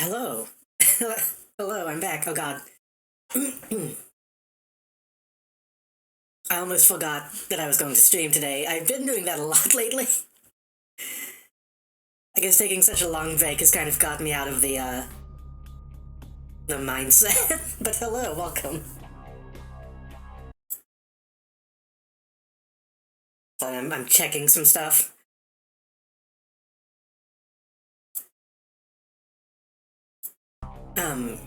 Hello. Hello, I'm back. Oh god. I almost forgot that I was going to stream today. I've been doing that a lot lately. I guess taking such a long break has kind of got me out of the mindset. But hello, welcome. Sorry, I'm checking some stuff.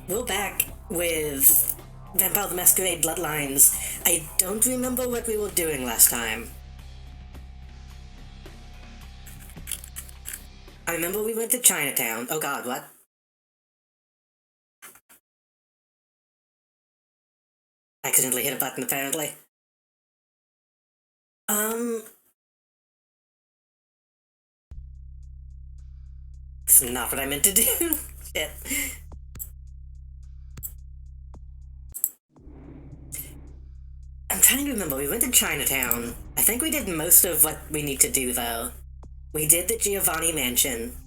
We're back with Vampire the Masquerade Bloodlines. I don't remember what we were doing last time. I remember we went to Chinatown. Oh god, what? Accidentally hit a button, apparently. It's not what I meant to do. Shit. I'm trying to remember, we went to Chinatown. I think we did most of what we need to do, though. We did the Giovanni Mansion.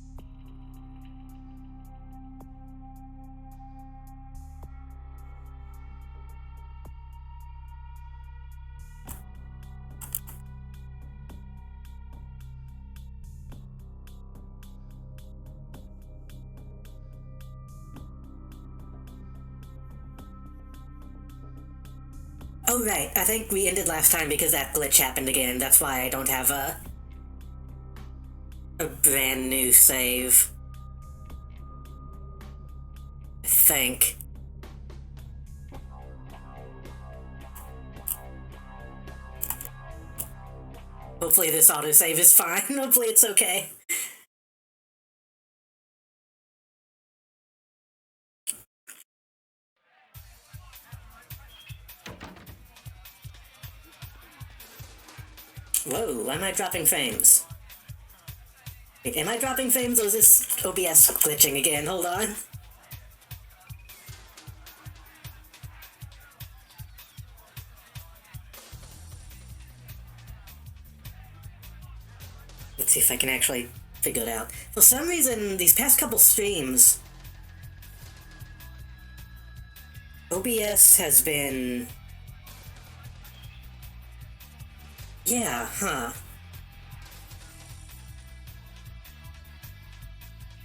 Oh, right. I think we ended last time because that glitch happened again. That's why I don't have a brand new save. I think. Hopefully this autosave is fine. Hopefully it's okay. Whoa, why am I dropping frames? Wait, am I dropping frames or is this OBS glitching again? Hold on. Let's see if I can actually figure it out. For some reason, these past couple streams, OBS has been... Yeah, huh.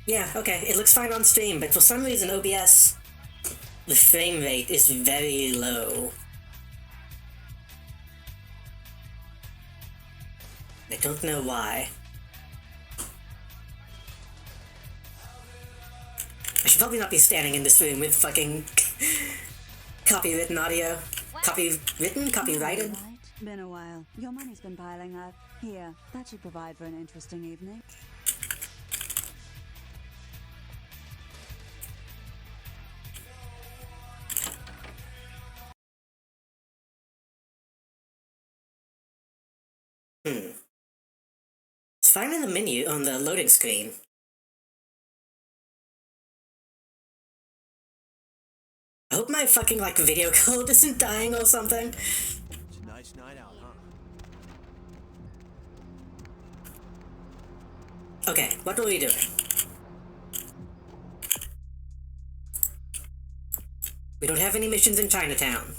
Yeah, okay, it looks fine on stream, but for some reason OBS, the frame rate is very low. I don't know why. I should probably not be standing in this room with fucking copywritten audio. Copywritten? Copyrighted? Been a while. Your money's been piling up. Here, that should provide for an interesting evening. It's fine in the menu on the loading screen. I hope my fucking, like, video code isn't dying or something. It's a nice night out, huh? Okay, what are we doing? We don't have any missions in Chinatown.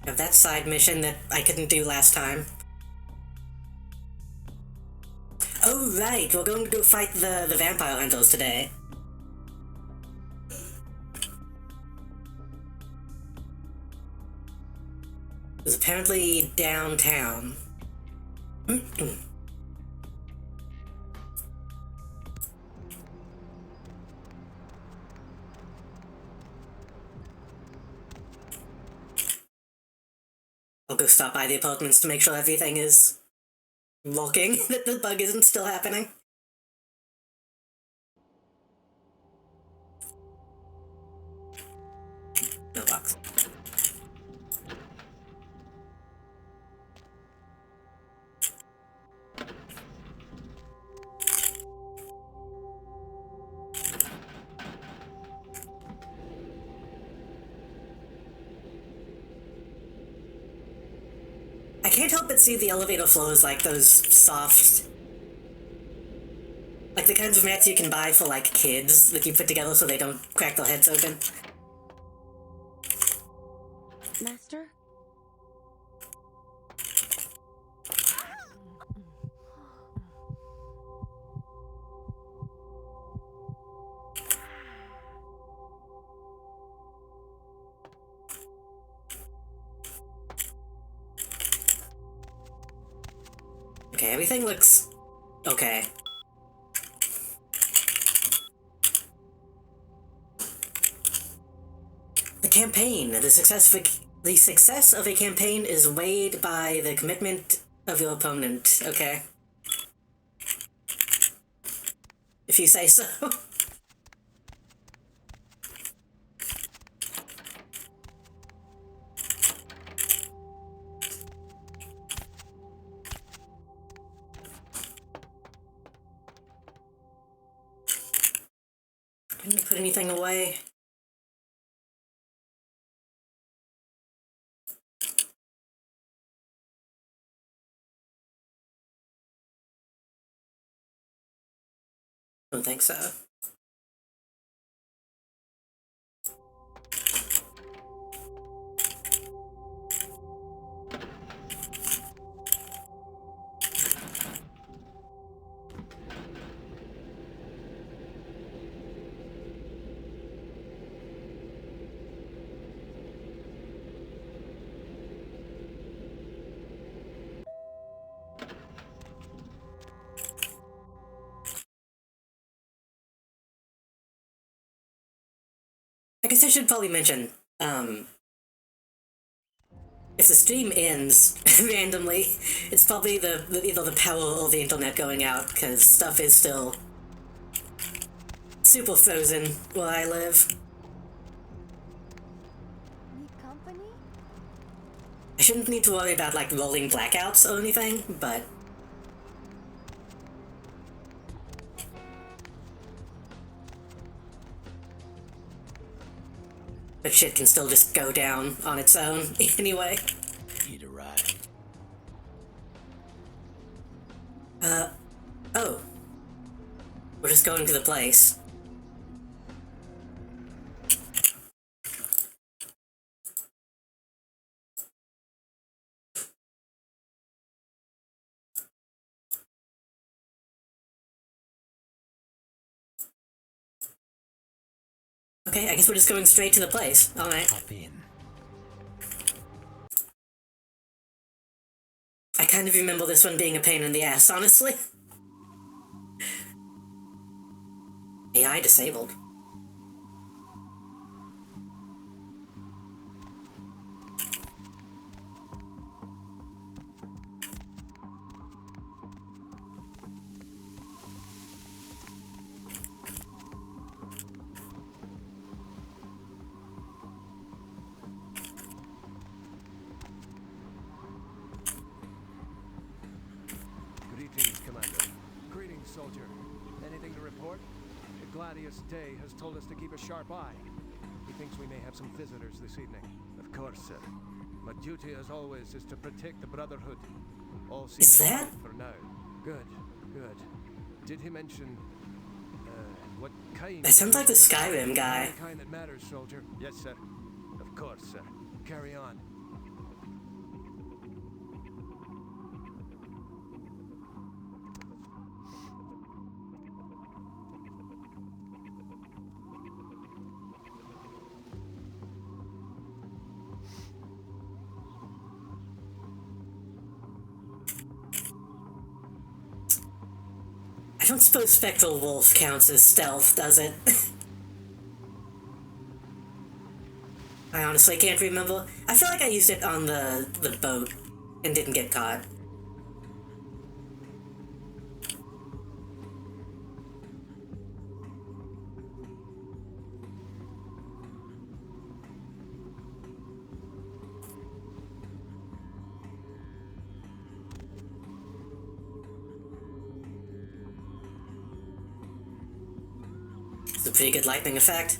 Have that side mission that I couldn't do last time. Oh right, we're going to go fight the vampire hunters today. It's apparently downtown. I'll go stop by the apartments to make sure everything is working, that the bug isn't still happening. Mailbox. I can't help but see the elevator floors like those soft, like the kinds of mats you can buy for like kids that you put together so they don't crack their heads open. Master? Okay, everything looks okay. The campaign. The success of a campaign is weighed by the commitment of your opponent. Okay. If you say so. Didn't you put anything away? Don't think so. I guess I should probably mention, if the stream ends randomly, it's probably either the power or the internet going out, because stuff is still super frozen where I live. Need company? I shouldn't need to worry about, like, rolling blackouts or anything, but... But shit can still just go down on its own, anyway. Need a ride. Oh. We're just going to the place. Okay, I guess we're just going straight to the place. Alright. Hop in. I kind of remember this one being a pain in the ass, honestly. AI disabled. Greetings, Commander. Greetings, soldier. Anything to report? The Gladius Day has told us to keep a sharp eye. He thinks we may have some visitors this evening. Of course, sir. My duty, as always, is to protect the Brotherhood. All Is seems that- fine for now. Good, good. Did he mention, what kind? That sounds like the Skyrim guy. The kind that matters, soldier. Yes, sir. Of course, sir. Carry on. I don't suppose Spectral Wolf counts as stealth, does it? I honestly can't remember. I feel like I used it on the boat and didn't get caught. It's a pretty good lightning effect.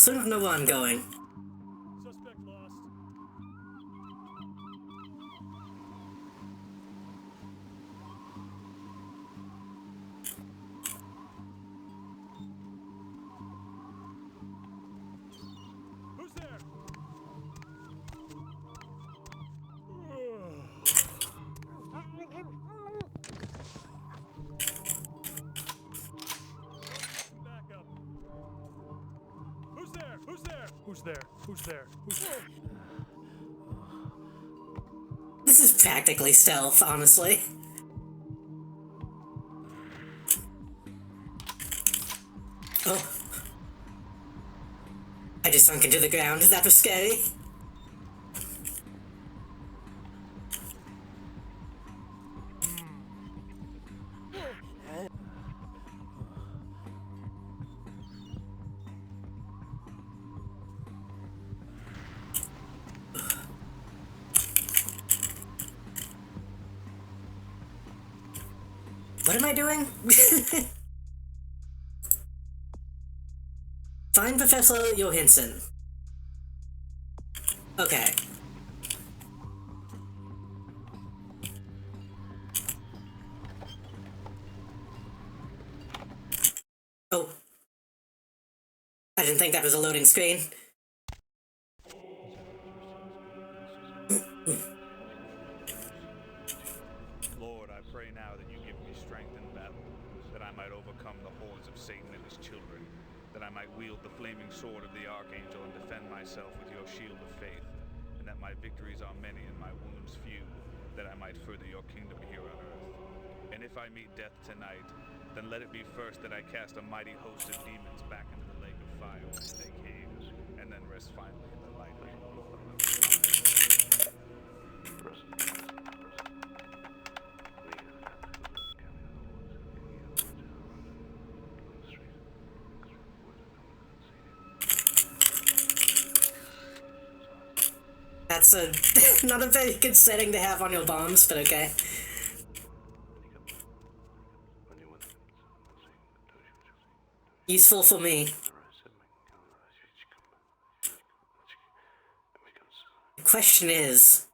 still don't know where I'm going. Suspect lost. Who's there? Back up. Who's there? Who's there? Who's there? Who's there? Who's there? This is practically stealth, honestly. Oh. I just sunk into the ground. That was scary. What am I doing? Find Professor Johansson. Okay. Oh. I didn't think that was a loading screen. Lord, I pray now that you give me strength in battle, that I might overcome the hordes of Satan and his children, that I might wield the flaming sword of the Archangel and defend myself with your shield of faith, and that my victories are many and my wounds few, that I might further your kingdom here on earth. And if I meet death tonight, then let it be first that I cast a mighty host of demons back into the lake of fire whence they came, and then rest finally in the light of your Lord. That's a not a very good setting to have on your bombs, but okay. Useful for me. The question is,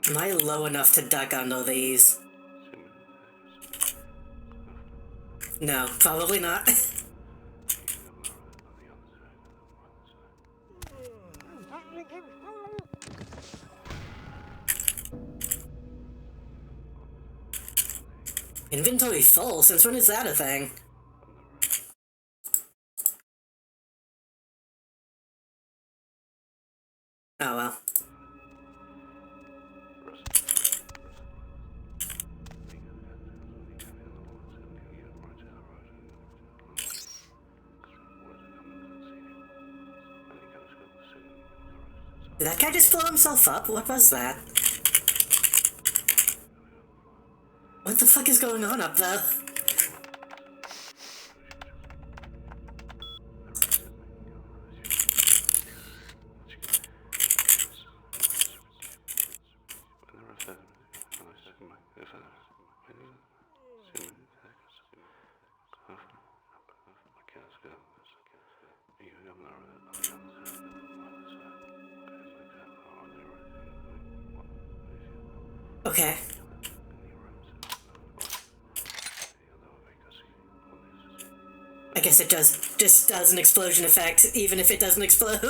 am I low enough to duck under these? No, probably not. Inventory full? Since when is that a thing? Oh well. Did that guy just blow himself up? What was that? What the fuck is going on up there? Okay. I guess it just does an explosion effect, even if it doesn't explode.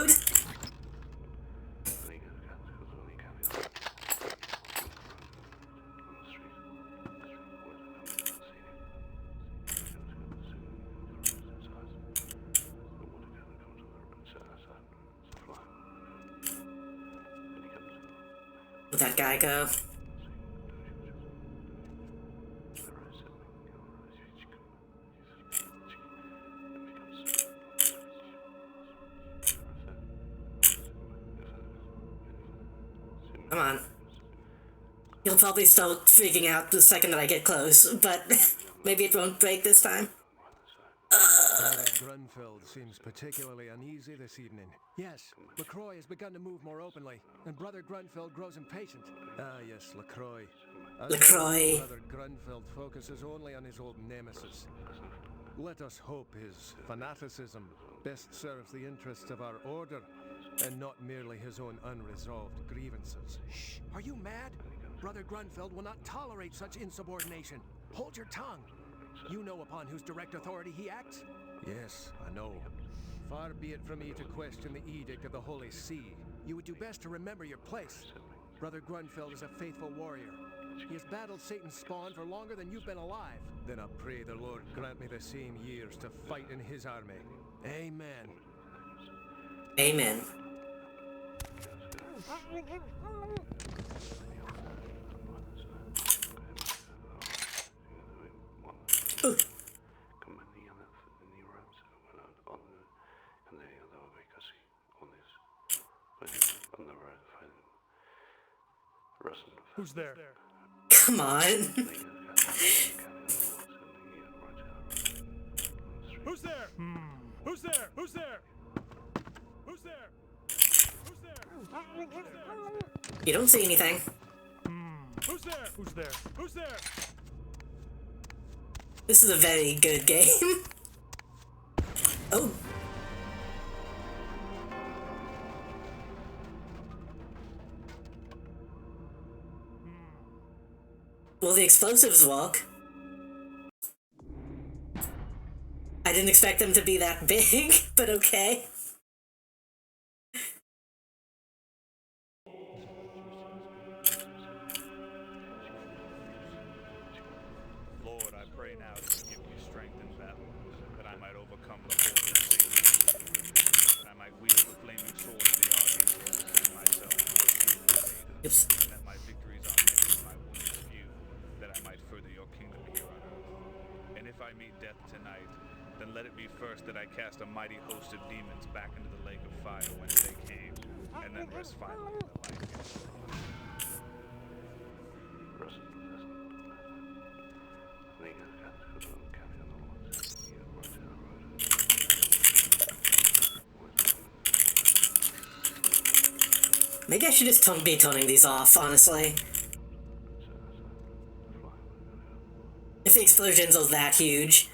Where'd that guy go? Come on. You'll probably start freaking out the second that I get close, but maybe it won't break this time. Brother Grunfeld seems particularly uneasy this evening. Yes, LaCroix has begun to move more openly, and Brother Grunfeld grows impatient. Ah, yes, LaCroix. LaCroix. Brother Grunfeld focuses only on his old nemesis. Let us hope his fanaticism best serves the interests of our order, and not merely his own unresolved grievances. Shh! Are you mad? Brother Grunfeld will not tolerate such insubordination. Hold your tongue. You know upon whose direct authority he acts? Yes, I know. Far be it from me to question the edict of the Holy See. You would do best to remember your place. Brother Grunfeld is a faithful warrior. He has battled Satan's spawn for longer than you've been alive. Then I pray the Lord grant me the same years to fight in his army. Amen. Amen. Ooh. Who's there? Come on. Who's there? Who's there? Who's there? Who's there? Who's there? You don't see anything. Who's there? Who's there? Who's there? This is a very good game. Oh. Will the explosives work? I didn't expect them to be that big, but okay. Lord, I pray now that you give me strength in battle, that I might overcome the hordes of Satan, that I might wield the flaming sword of the archangel and defend myself with your shield of faith, Oops. and that my victories are many and my wounds few, that I might further your kingdom here on earth. And if I meet death tonight, then let it be first that I cast a mighty host of demons back into the lake of fire whence they came, and then rest finally in the light. Maybe I should just be toning these off, honestly. If the explosions are that huge.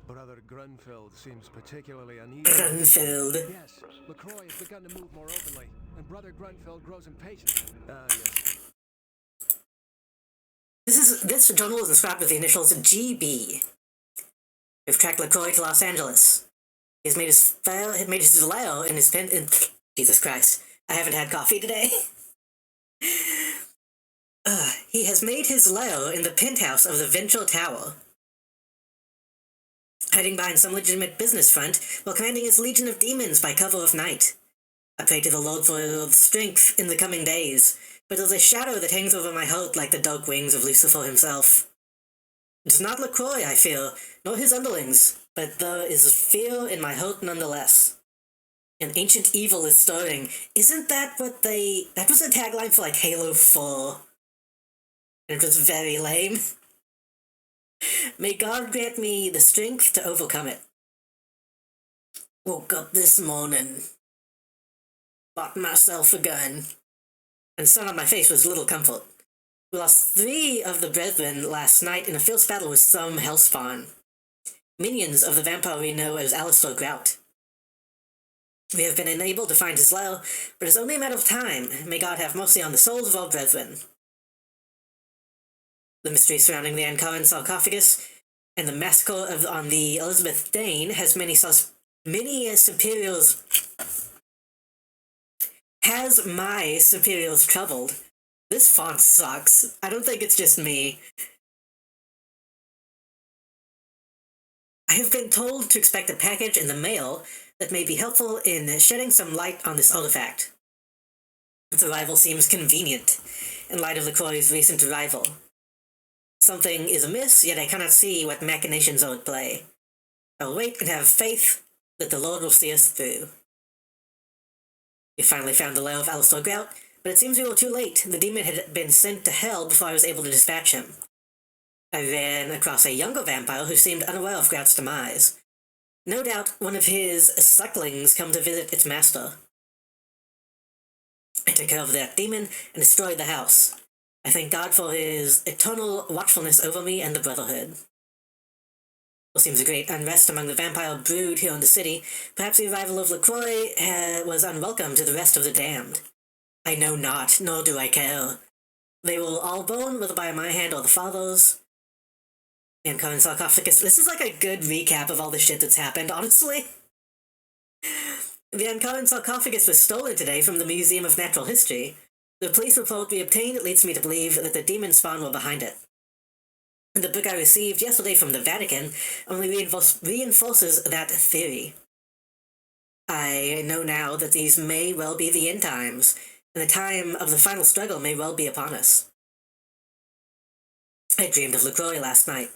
Brother Grunfeld seems particularly uneasy. Grunfeld. Yes, LaCroix has begun to move more openly, and Brother Grunfeld grows impatient. Yes. This journal is inscribed with the initials GB. We've tracked LaCroix to Los Angeles. He's made his lair in his pen. Jesus Christ, I haven't had coffee today. He has made his lair in the penthouse of the Ventral Tower, hiding behind some legitimate business front while commanding his legion of demons by cover of night. I pray to the Lord for strength in the coming days, but there's a shadow that hangs over my heart like the dark wings of Lucifer himself. It is not LaCroix I fear, nor his underlings, but there is fear in my heart nonetheless. An ancient evil is stirring. Isn't that what that was a tagline for like Halo 4. And it was very lame. May God grant me the strength to overcome it. Woke up this morning, bought myself a gun, and the sun on my face was little comfort. We lost 3 of the brethren last night in a fierce battle with some hellspawn, minions of the vampire we know as Alistair Grout. We have been unable to find his lair, but it's only a matter of time. May God have mercy on the souls of all brethren. The mystery surrounding the Ankaran sarcophagus and the massacre on the Elizabeth Dane has many superiors. Has my superiors troubled? This font sucks. I don't think it's just me. I have been told to expect a package in the mail that may be helpful in shedding some light on this artifact. Its arrival seems convenient, in light of LaCroix's recent arrival. Something is amiss, yet I cannot see what machinations are at play. I'll wait and have faith that the Lord will see us through. We finally found the lair of Alistair Grout, but it seems we were too late. The demon had been sent to hell before I was able to dispatch him. I ran across a younger vampire who seemed unaware of Grout's demise. No doubt one of his sucklings come to visit its master. I took care of that demon and destroyed the house. I thank God for his eternal watchfulness over me and the Brotherhood. There seems a great unrest among the vampire brood here in the city. Perhaps the arrival of LaCroix was unwelcome to the rest of the damned. I know not, nor do I care. They will all burn, whether by my hand or the Father's. The uncommon sarcophagus. This is like a good recap of all the shit that's happened, honestly. The uncommon sarcophagus was stolen today from the Museum of Natural History. The police report we obtained leads me to believe that the demon spawn were behind it. The book I received yesterday from the Vatican only reinforces that theory. I know now that these may well be the end times, and the time of the final struggle may well be upon us. I dreamed of LaCroix last night,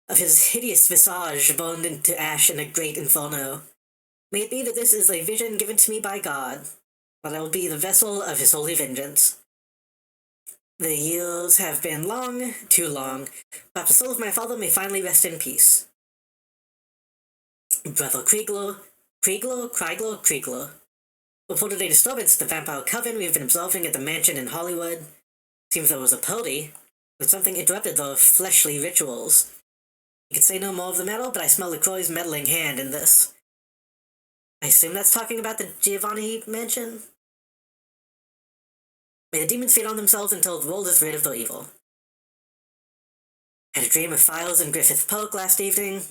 of his hideous visage burned into ash in a great inferno. May it be that this is a vision given to me by God, that I will be the vessel of his holy vengeance. The years have been long, too long. Perhaps the soul of my father may finally rest in peace. Brother Kriegler. Reported a disturbance at the vampire coven we have been observing at the mansion in Hollywood. Seems there was a party, but something interrupted the fleshly rituals. I could say no more of the metal, but I smell LaCroix's meddling hand in this. I assume that's talking about the Giovanni mansion? May the demons feed on themselves until the world is rid of their evil. I had a dream of Files in Griffith Park last evening.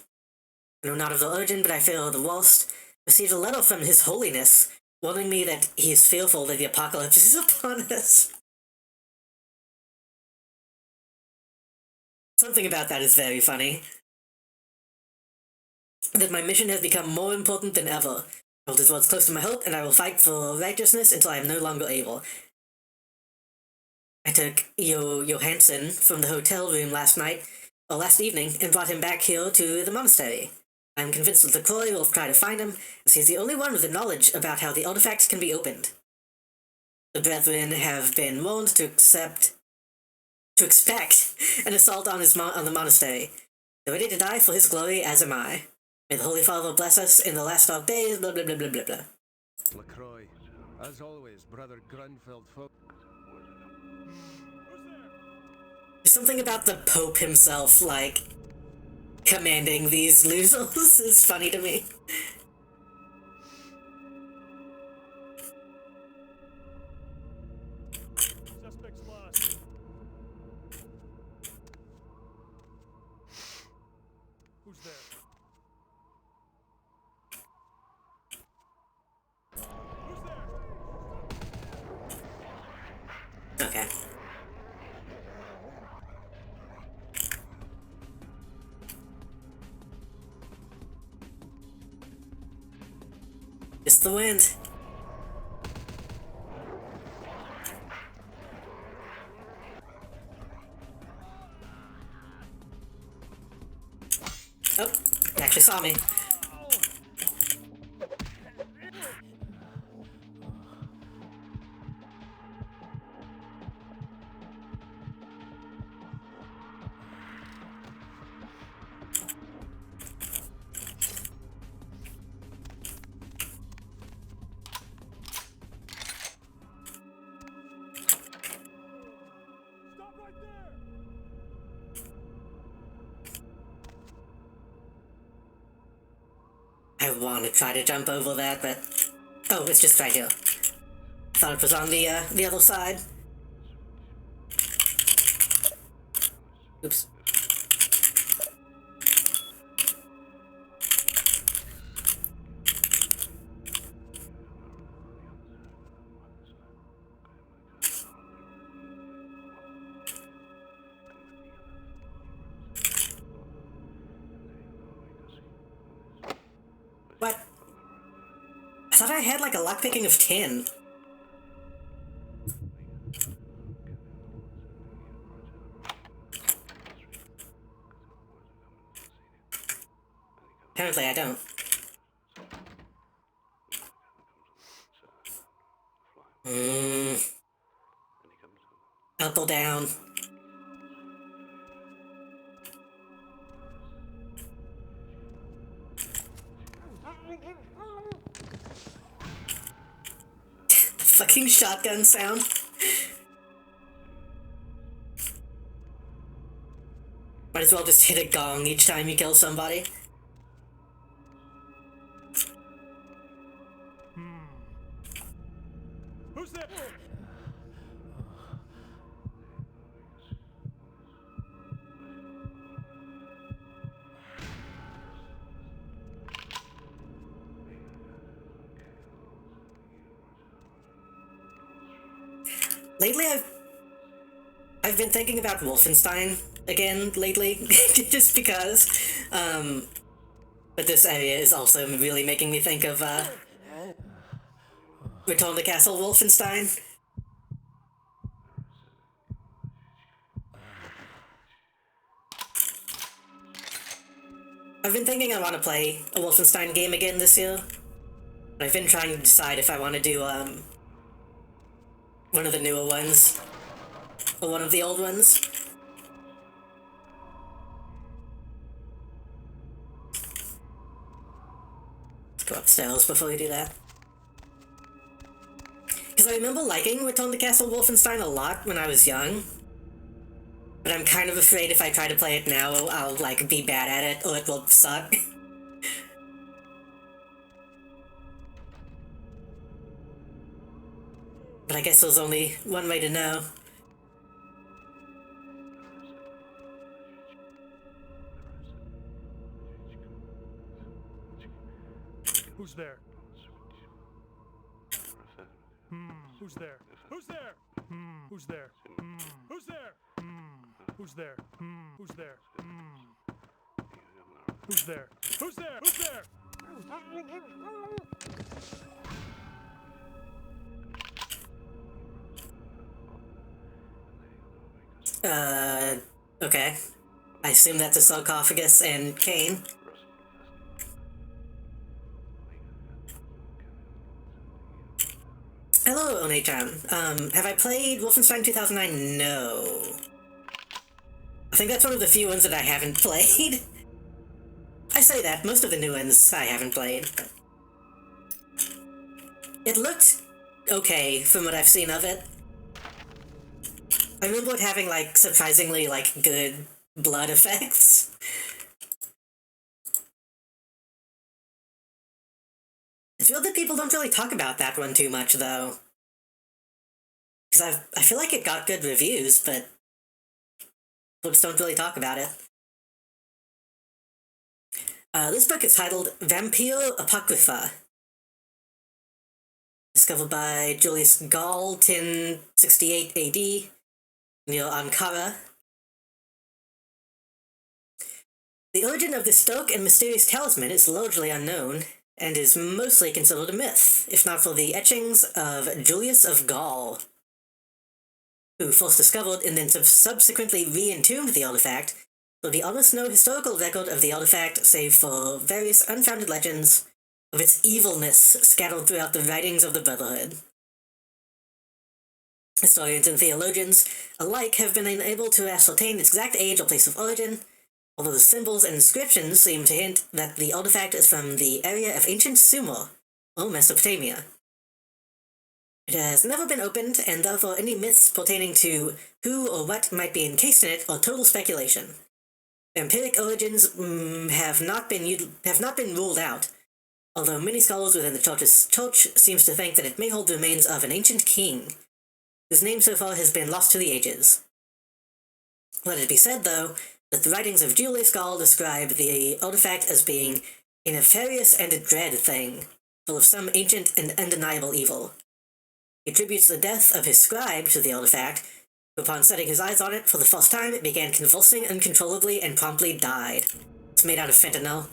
I know not of the origin, but I fear the worst. Received a letter from His Holiness, warning me that he is fearful that the apocalypse is upon us. Something about that is very funny. That my mission has become more important than ever. I hold his words close to my heart, and I will fight for righteousness until I am no longer able. I took Johansson from the hotel room last evening, and brought him back here to the monastery. I am convinced that LaCroix will try to find him, as he is the only one with the knowledge about how the artifacts can be opened. The brethren have been warned to expect an assault on the monastery. They're ready to die for his glory, as am I. May the Holy Father bless us in the last dark days, blah blah blah blah blah blah. LaCroix, as always, Brother Grunfeld folk. There's something about the Pope himself, like, commanding these losers is funny to me. Suspects lost. Who's there? Okay. It's the wind. Oh, he actually saw me. Stop right there! I want to try to jump over that, but... Oh, it's just right here. Thought it was on the other side. Oops. What? I thought I had like a lockpicking of 10. Apparently I don't. Up or down? Fucking shotgun sound. Might as well just hit a gong each time you kill somebody. Who's there? Lately, I've been thinking about Wolfenstein again lately, just because. But this area is also really making me think of Return to Castle Wolfenstein. I've been thinking I want to play a Wolfenstein game again this year. I've been trying to decide if I want to do one of the newer ones or one of the old ones. Let's go upstairs before we do that. Because I remember liking Return to Castle Wolfenstein a lot when I was young. But I'm kind of afraid if I try to play it now, I'll like be bad at it or it will suck. But I guess there's only one way to know. Who's there? Who's there? Who's there? Who's there? Who's there? Who's there? Who's there? Who's there? Who's there? Who's there? Okay. I assume that's a sarcophagus and Kane. Hello, One-chan. Have I played Wolfenstein 2009? No. I think that's one of the few ones that I haven't played. I say that, most of the new ones I haven't played, but... It looked okay from what I've seen of it. I remember it having, like, surprisingly, like, good blood effects. It's weird that people don't really talk about that one too much, though. Because I feel like it got good reviews, but people just don't really talk about it. This book is titled Vampire Apocrypha. Discovered by Julius Gall, 1068 AD, near Ankara. The origin of this dark and mysterious talisman is largely unknown, and is mostly considered a myth, if not for the etchings of Julius of Gaul, who first discovered and then subsequently re-entombed the artifact. There'll be almost no historical record of the artifact save for various unfounded legends of its evilness scattered throughout the writings of the Brotherhood. Historians and theologians alike have been unable to ascertain its exact age or place of origin, although the symbols and inscriptions seem to hint that the artifact is from the area of ancient Sumer, or Mesopotamia. It has never been opened, and therefore any myths pertaining to who or what might be encased in it are total speculation. Vampiric origins have not been ruled out, although many scholars within the church seems to think that it may hold the remains of an ancient king, whose name so far has been lost to the ages. Let it be said, though, that the writings of Julius Gall describe the artifact as being a nefarious and a dread thing, full of some ancient and undeniable evil. He attributes the death of his scribe to the artifact, who upon setting his eyes on it for the first time it began convulsing uncontrollably and promptly died. It's made out of fentanyl.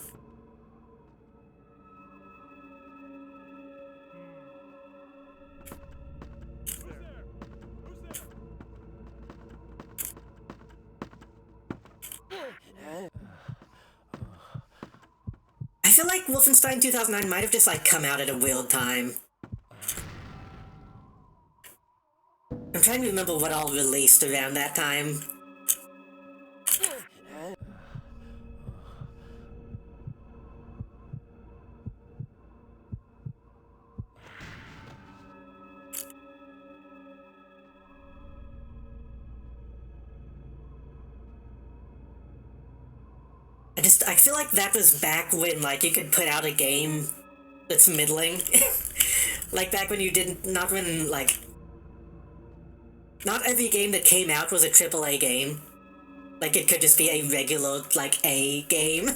feel like Wolfenstein 2009 might have just, like, come out at a weird time. I'm trying to remember what all released around that time. I feel like that was back when, like, you could put out a game that's middling. Like, back when you didn't, not when, like, not every game that came out was a AAA game. Like, it could just be a regular, like, A game.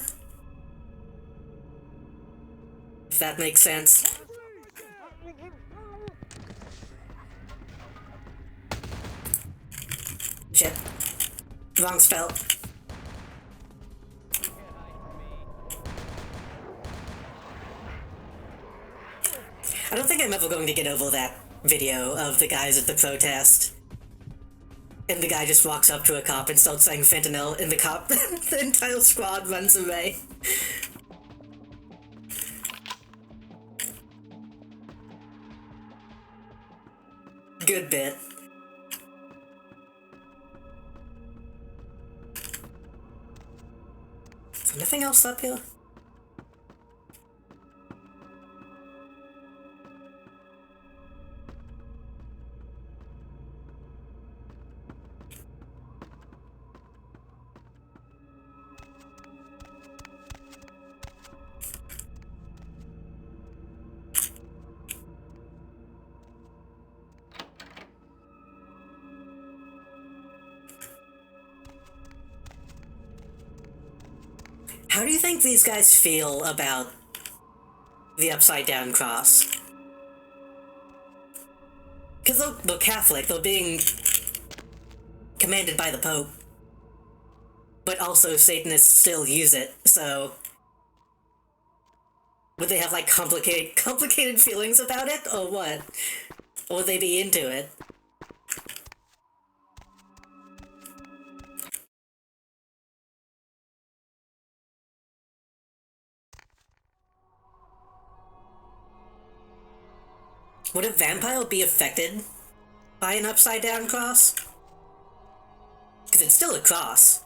If that makes sense. Shit. Wrong spell. I don't think I'm ever going to get over that video of the guys at the protest. And the guy just walks up to a cop and starts saying fentanyl, and the cop, the entire squad runs away. Good bit. Is there nothing else up here? How do you think these guys feel about the upside-down cross? Because they're Catholic, they're being commanded by the Pope. But also Satanists still use it, so... Would they have, like, complicated feelings about it, or what? Or would they be into it? Would a vampire be affected by an upside-down cross? Because it's still a cross.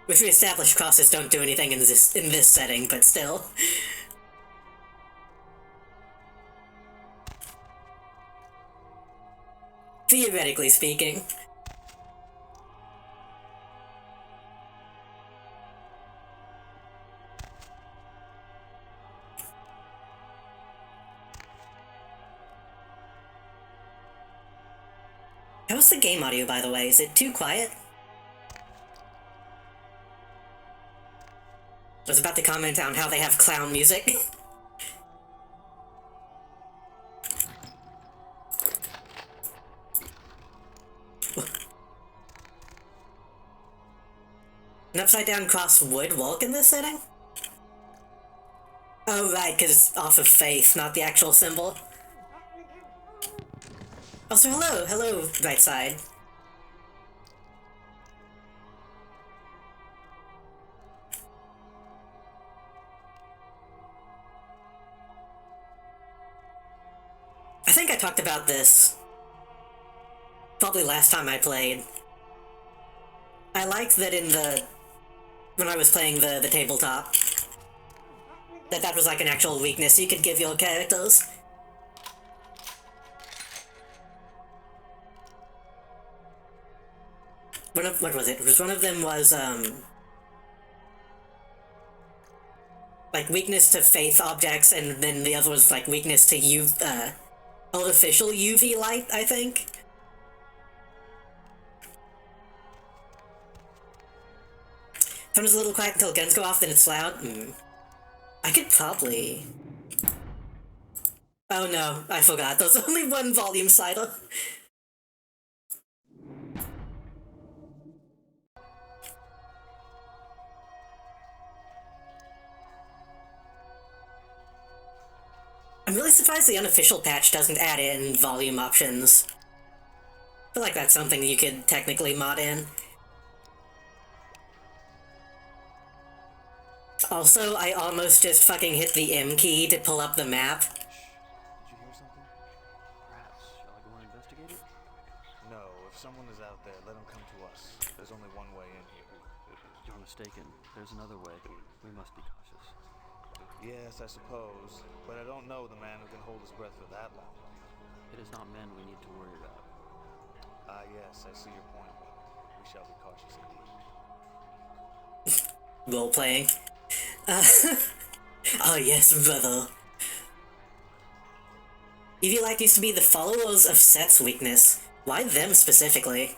Which we established crosses don't do anything in this setting, but still. Theoretically speaking. How's the game audio, by the way? Is it too quiet? I was about to comment on how they have clown music. An upside-down cross would work in this setting? Oh, right, because it's off of faith, not the actual symbol. Also, hello, right side. I think I talked about this probably last time I played. I liked that when I was playing the tabletop, that was like an actual weakness you could give your characters. What was it? One of them was, like, weakness to faith objects, and then the other was, like, weakness to artificial UV light, I think? Phone is a little quiet until guns go off, then it's loud? I could probably... Oh no, I forgot. There's only one volume slider. I'm really surprised the unofficial patch doesn't add in volume options. I feel like that's something you could technically mod in. Also, I almost just fucking hit the M key to pull up the map. Did you hear something? Perhaps. Shall I go and investigate it? No, if someone is out there, let them come to us. There's only one way in here. You're mistaken. There's another way. We must be cautious. Yes, I suppose. But I don't know the man who can hold his breath for that long. It is not men we need to worry about. Ah, yes, I see your point. We shall be cautious indeed. Role playing. Oh yes, brother. Eviolite used to be the followers of Set's weakness. Why them specifically?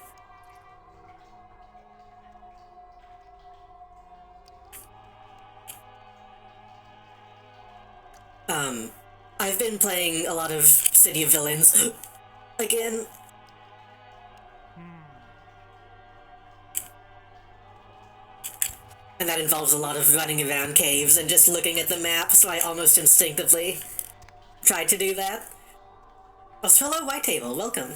I've been playing a lot of City of Villains again. And that involves a lot of running around caves and just looking at the map, so I almost instinctively tried to do that. Hello, White Table, welcome.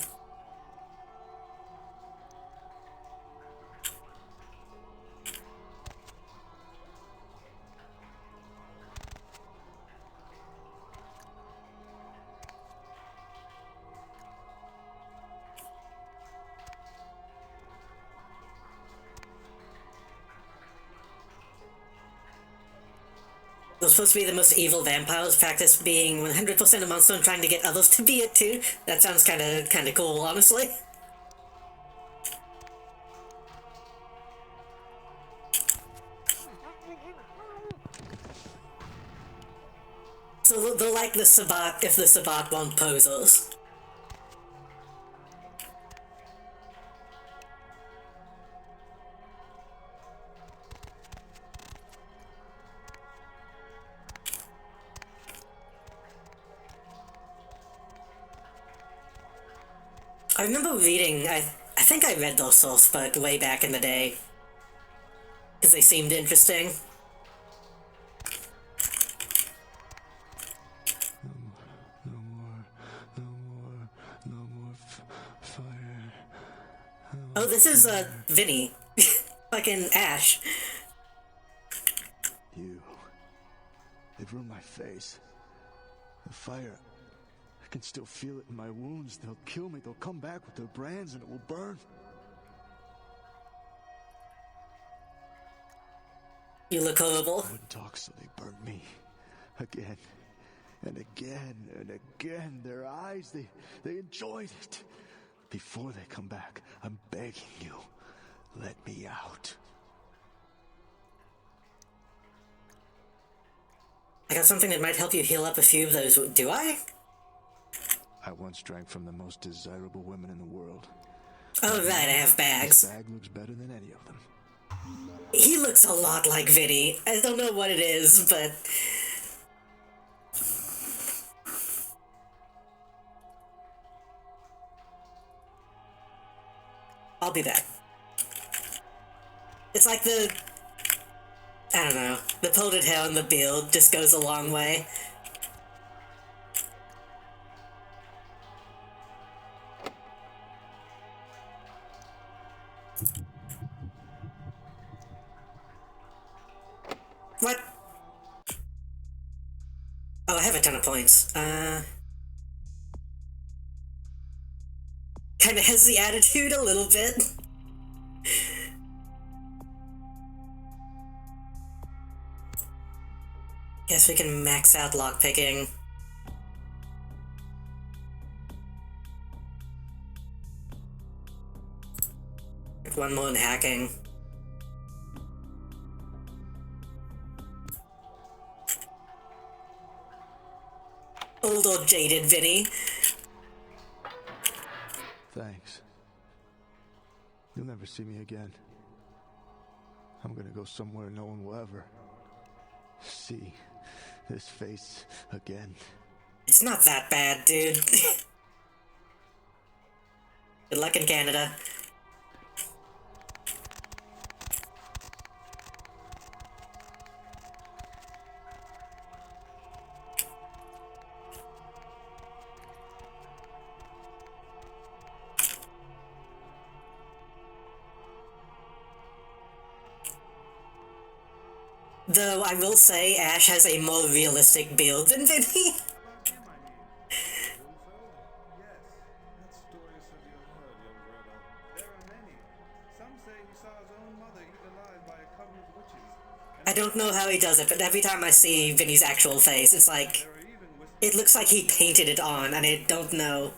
They're supposed to be the most evil vampires, practice being 100% a monster and trying to get others to be it too. That sounds kinda cool, honestly. So they're like the Sabbat if the Sabbat weren't posers. I remember reading, I think I read those source book way back in the day. Because they seemed interesting. No more fire. Oh, this is, Vinny. Fucking Ash. They've ruined my face. The fire, I can still feel it in my wounds. They'll kill me. They'll come back with their brands and it will burn. You look horrible. I wouldn't talk, so they burned me. Again. And again and again. Their eyes, they enjoyed it. Before they come back, I'm begging you, let me out. I got something that might help you heal up a few of those. Do I? I once drank from the most desirable women in the world. Oh, right, I have bags. This bag looks better than any of them. He looks a lot like Vinny. I don't know what it is, but... I'll be back. It's like the... I don't know. The poted hair and the beard just goes a long way. What? Oh, I have a ton of points. Kinda has the attitude a little bit. Guess we can max out lockpicking. One more in hacking. Old or jaded Vinny. Thanks. You'll never see me again. I'm gonna go somewhere no one will ever see this face again. It's not that bad, dude. Good luck in Canada. Though I will say Ash has a more realistic build than Vinny. I don't know how he does it, but every time I see Vinny's actual face, it's like, it looks like he painted it on, and I don't know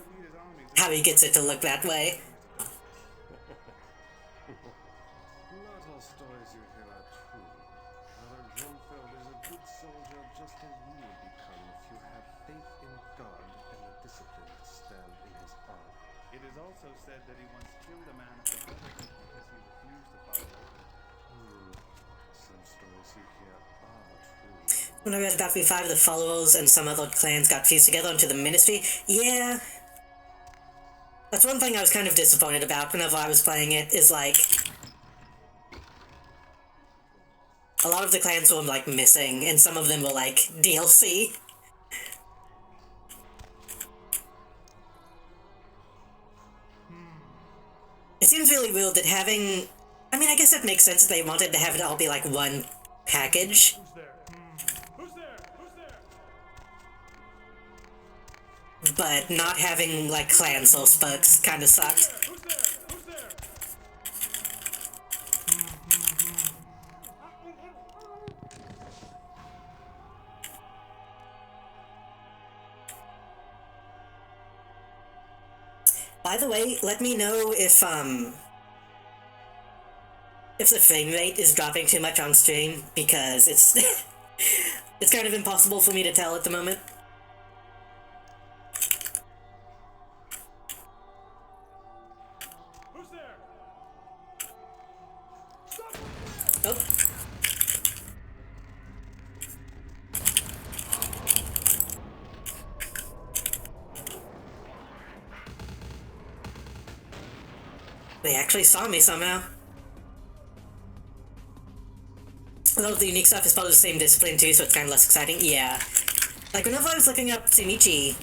how he gets it to look that way. Not all stories you hear are true. Brother Jonfeld is a good soldier just as you would become if you have faith in God and the discipline to stand in his arm. It is also said that he once killed a man at the because he refused to follow orders. Some stories you hear are true. When I read about V5, the followers and some other clans got fused together into the Ministry. Yeah. That's one thing I was kind of disappointed about whenever I was playing it, is like, a lot of the clans were like missing, and some of them were like DLC. It seems really weird that having... I mean, I guess it makes sense that they wanted to have it all be like one package. Who's there? Who's there? Who's there? But not having like clan soul spokes kind of sucked. Who's there? Who's there? By the way, let me know if the frame rate is dropping too much on stream, because it's it's kind of impossible for me to tell at the moment. Who's there? Oh. They actually saw me somehow. Although the unique stuff is probably the same discipline too, so it's kind of less exciting. Yeah. Like, whenever I was looking up Tsunichi,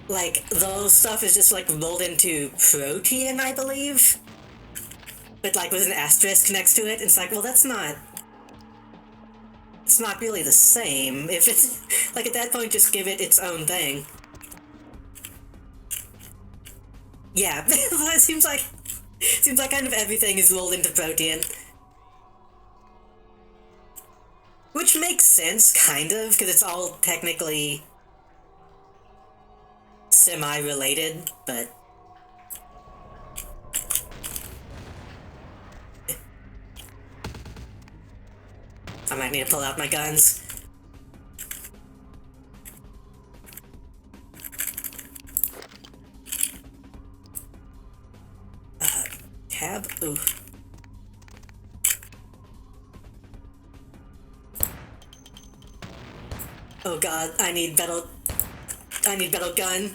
like, those stuff is just, like, rolled into protein, I believe? But, like, with an asterisk next to it, it's like, well, that's not... It's not really the same. If it's... Like, at that point, just give it its own thing. Yeah, it seems like kind of everything is rolled into protein. Which makes sense, kind of, because it's all technically semi-related, but... I might need to pull out my guns. Tab? Ooh. Oh god, I need better gun.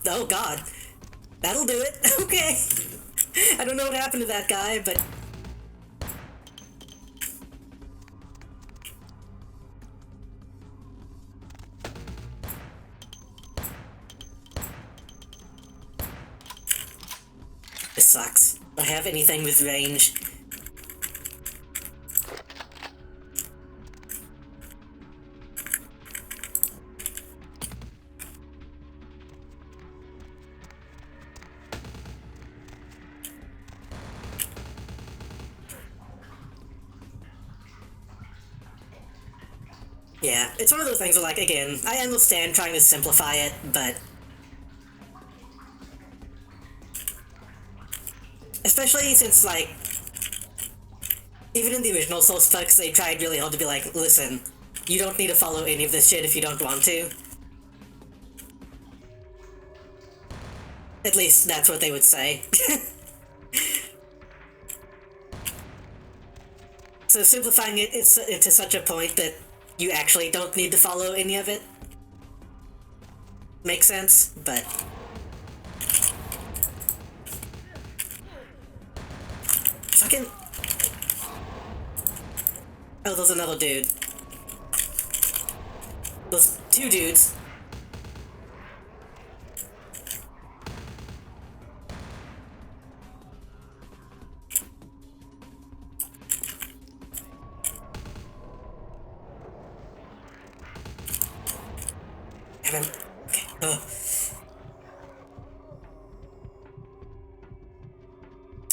Oh god. That'll do it. Okay. I don't know what happened to that guy, but... This sucks. Do I have anything with range? Yeah, it's one of those things where, like, again, I understand trying to simplify it, but... Especially since, like... Even in the original Source Books, they tried really hard to be like, listen, you don't need to follow any of this shit if you don't want to. At least, that's what they would say. So simplifying it to such a point that you actually don't need to follow any of it makes sense, but... Fucking... Oh, there's another dude. There's two dudes. Damn him. Okay. Ugh.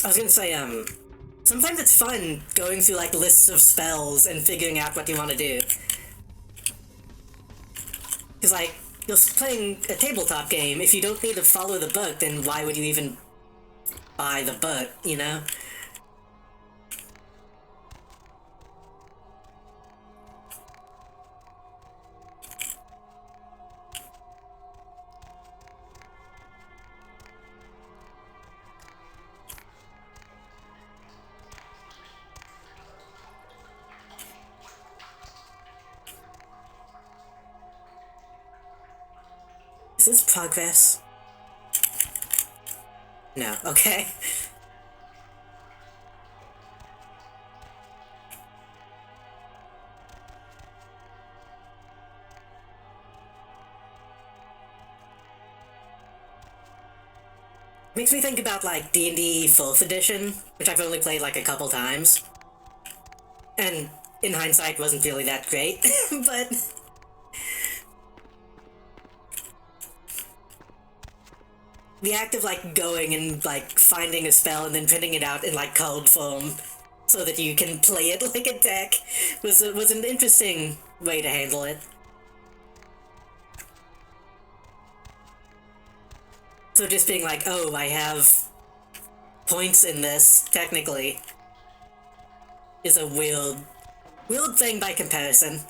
I was gonna say, sometimes it's fun going through, like, lists of spells and figuring out what you want to do. Because, like, you're playing a tabletop game. If you don't need to follow the book, then why would you even buy the book, you know? Is this progress? No, okay. Makes me think about, like, D&D 4th edition, which I've only played, like, a couple times. And, in hindsight, wasn't really that great, but... The act of, like, going and, like, finding a spell and then printing it out in, like, code form so that you can play it like a deck was an interesting way to handle it. So just being like, oh, I have points in this, technically, is a weird thing by comparison.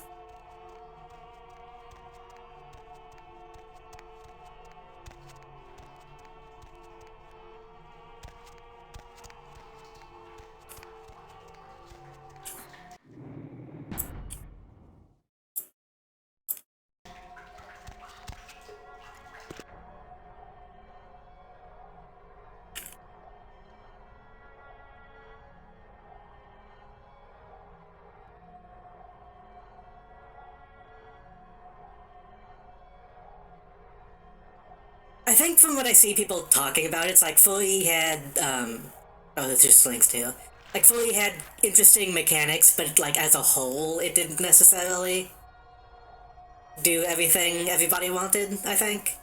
I think from what I see people talking about, it's like Fully had, oh, that's just links too. Like, Fully had interesting mechanics, but, like, as a whole, it didn't necessarily do everything everybody wanted, I think.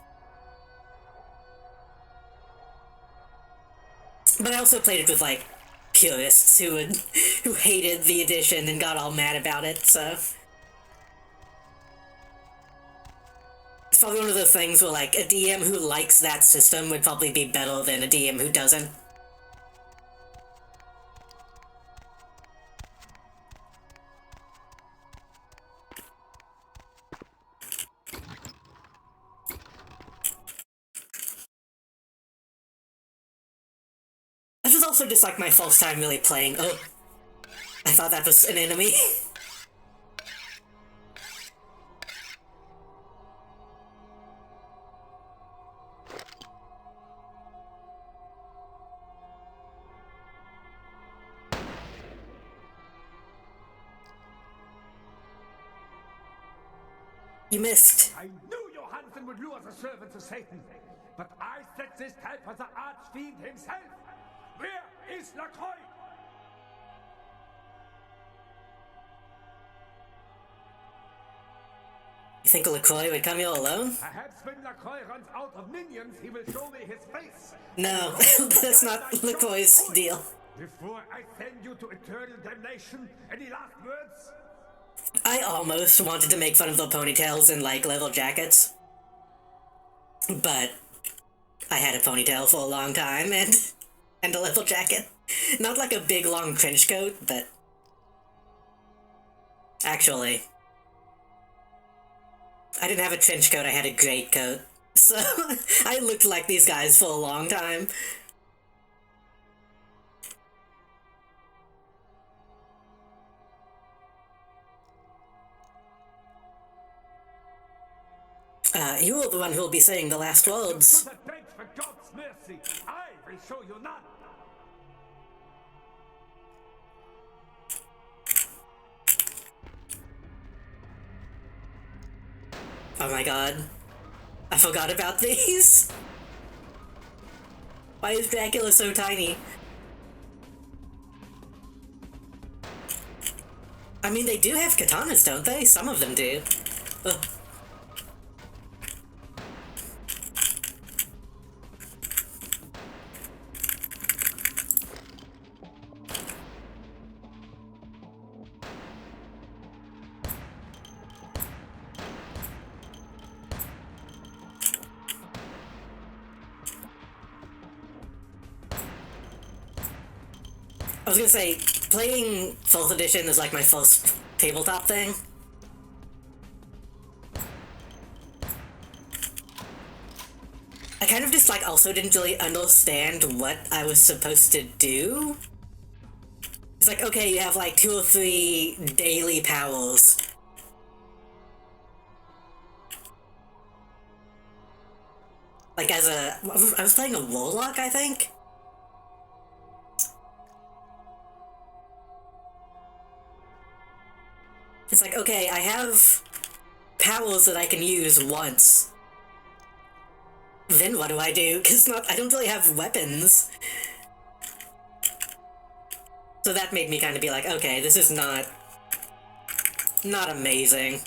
But I also played it with, like, purists who hated the edition and got all mad about it, so... It's probably one of those things where, like, a DM who likes that system would probably be better than a DM who doesn't. This was also just, like, my first time really playing. Oh, I thought that was an enemy. You missed. I knew Johansen would lure the servants of Satan, but I set this trap for the Archfiend himself. Where is Lacroix? You think Lacroix would come here alone? Perhaps when Lacroix runs out of minions, he will show me his face. No, that's not Lacroix's deal. Before I send you to eternal damnation, any last words? I almost wanted to make fun of the ponytails and, like, leather jackets. But I had a ponytail for a long time and a leather jacket. Not like a big long trench coat, but... Actually, I didn't have a trench coat, I had a great coat. So, I looked like these guys for a long time. You're the one who'll be saying the last words. Beg for God's mercy. I will show you none. Oh my god. I forgot about these. Why is Dracula so tiny? I mean, they do have katanas, don't they? Some of them do. Ugh. I was gonna say, playing 4th edition is like my first tabletop thing. I kind of just like also didn't really understand what I was supposed to do. It's like, okay, you have like 2 or 3 daily powers. Like as a... I was playing a warlock, I think? It's like, okay, I have powers that I can use once. Then what do I do? Because I don't really have weapons. So that made me kind of be like, okay, this is not amazing.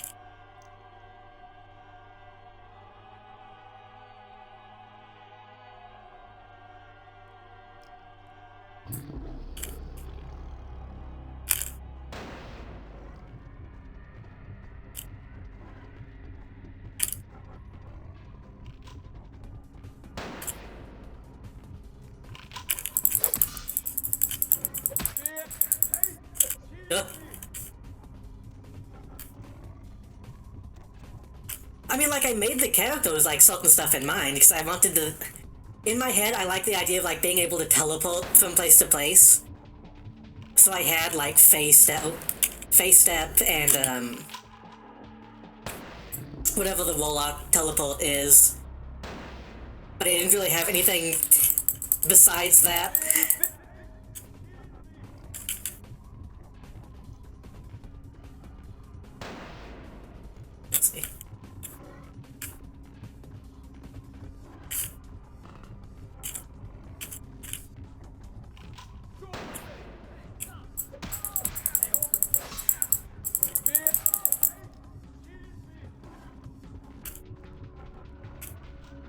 I mean, like, I made the characters, like, certain stuff in mind, because I wanted to... In my head, I like the idea of, like, being able to teleport from place to place. So I had, like, phase step, and, whatever the warlock teleport is. But I didn't really have anything besides that. Let's see.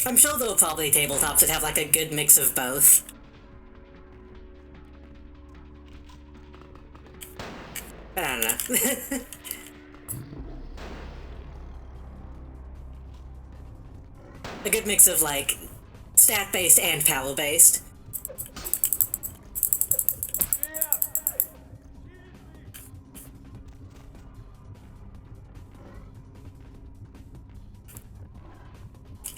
I'm sure there will probably tabletops that have like a good mix of both. But I don't know. A good mix of like stat-based and power-based.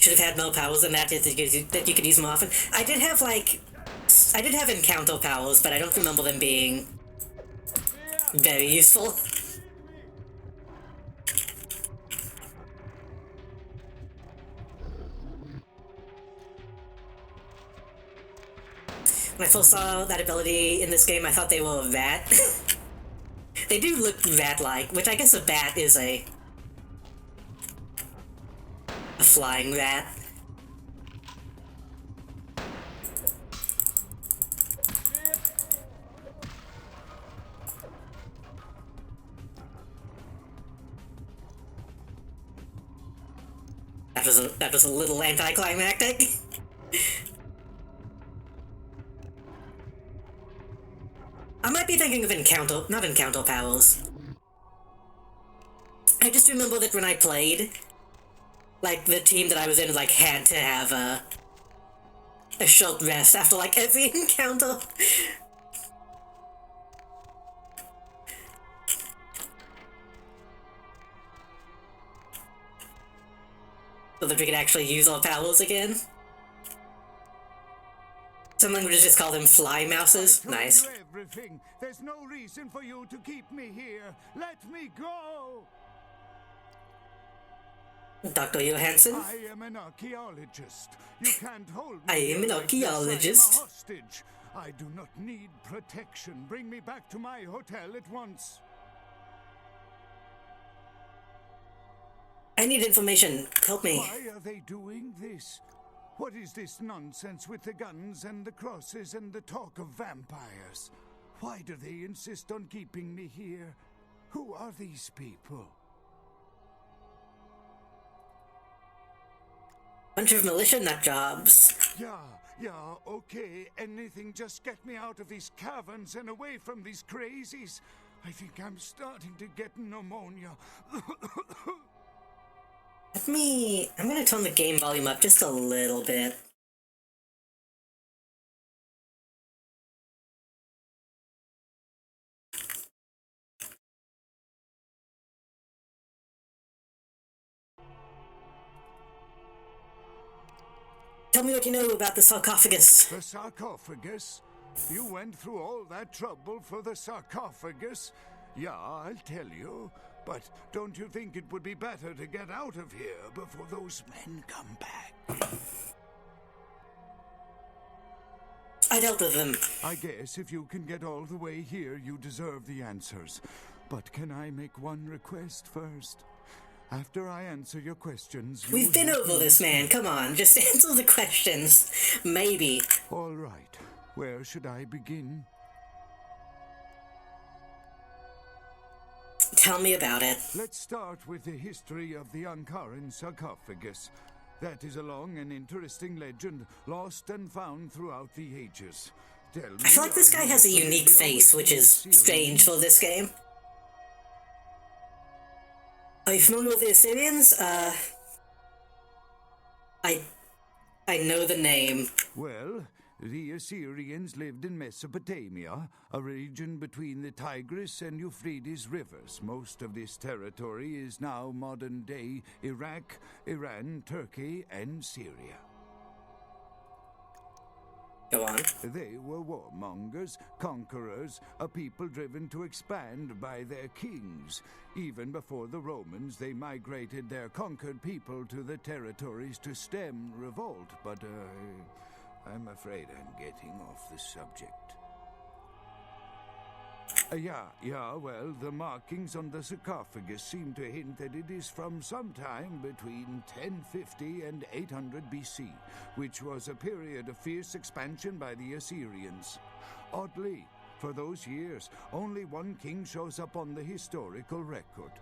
Should have had more powers than that that you could use more often. I did have encounter powers, but I don't remember them being very useful. When I first saw that ability in this game, I thought they were a rat. They do look rat-like, which I guess a bat is a flying rat. That was a little anticlimactic. I might be thinking of not encounter powers. I just remember that when I played, like, the team that I was in, like, had to have a short rest after, like, every encounter. So that we could actually use our powers again. Someone would just call them fly mouses. Nice. Everything. There's no reason for you to keep me here. Let me go. Dr. Johansson? I am an archaeologist. You can't hold me. I am an archaeologist. I am a hostage. I do not need protection. Bring me back to my hotel at once. I need information. Help me. Why are they doing this? What is this nonsense with the guns and the crosses and the talk of vampires? Why do they insist on keeping me here? Who are these people? Bunch of militia nut jobs. Yeah, okay. Anything, just get me out of these caverns and away from these crazies. I think I'm starting to get pneumonia. I'm gonna tone the game volume up just a little bit. Tell me what you know about the sarcophagus. The sarcophagus? You went through all that trouble for the sarcophagus? Yeah, I'll tell you. But don't you think it would be better to get out of here before those men come back? I dealt with them. I guess if you can get all the way here, you deserve the answers. But can I make one request first? After I answer your questions... We've been over this, man. Come on, just answer the questions. Maybe. All right. Where should I begin? Tell me about it. Let's start with the history of the Ankaran sarcophagus. That is a long and interesting legend, lost and found throughout the ages. Tell me, I feel like this guy has a unique face, which is strange for this game. Are you familiar with the Assyrians? I know the name. Well, the Assyrians lived in Mesopotamia, a region between the Tigris and Euphrates rivers. Most of this territory is now modern-day Iraq, Iran, Turkey, and Syria. Go on. They were warmongers, conquerors, a people driven to expand by their kings. Even before the Romans, they migrated their conquered people to the territories to stem revolt, but I'm afraid I'm getting off the subject. Well, the markings on the sarcophagus seem to hint that it is from sometime between 1050 and 800 BC, which was a period of fierce expansion by the Assyrians. Oddly, for those years, only one king shows up on the historical record.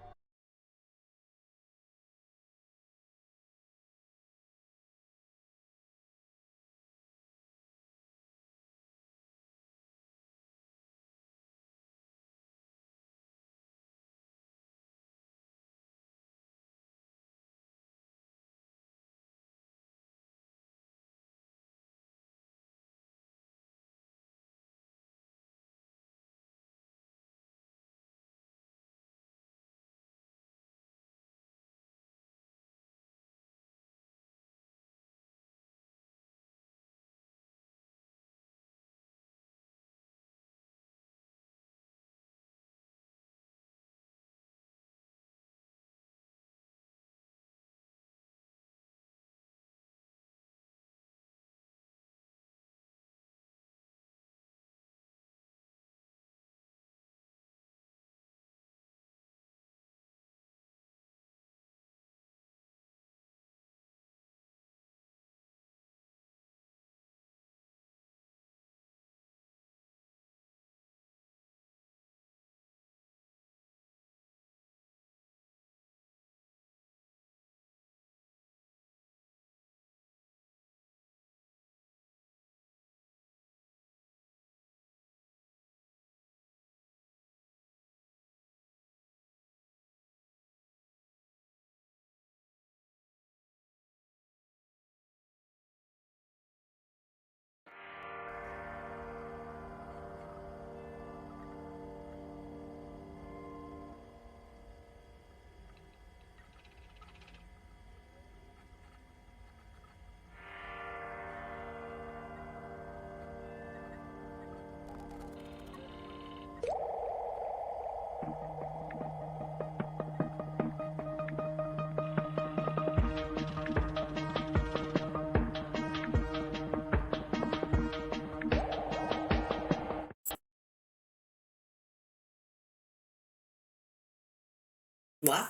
What?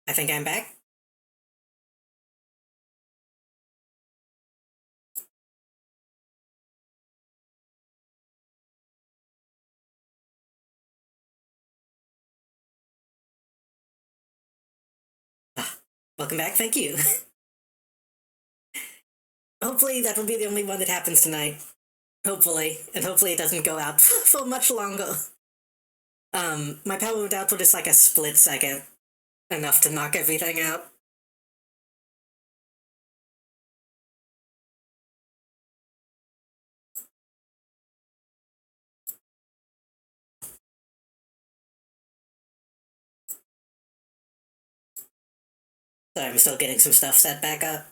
I think I'm back. Welcome back, thank you. Hopefully that will be the only one that happens tonight. Hopefully. And hopefully it doesn't go out for much longer. My power went out for just like a split second. Enough to knock everything out. Sorry, I'm still getting some stuff set back up.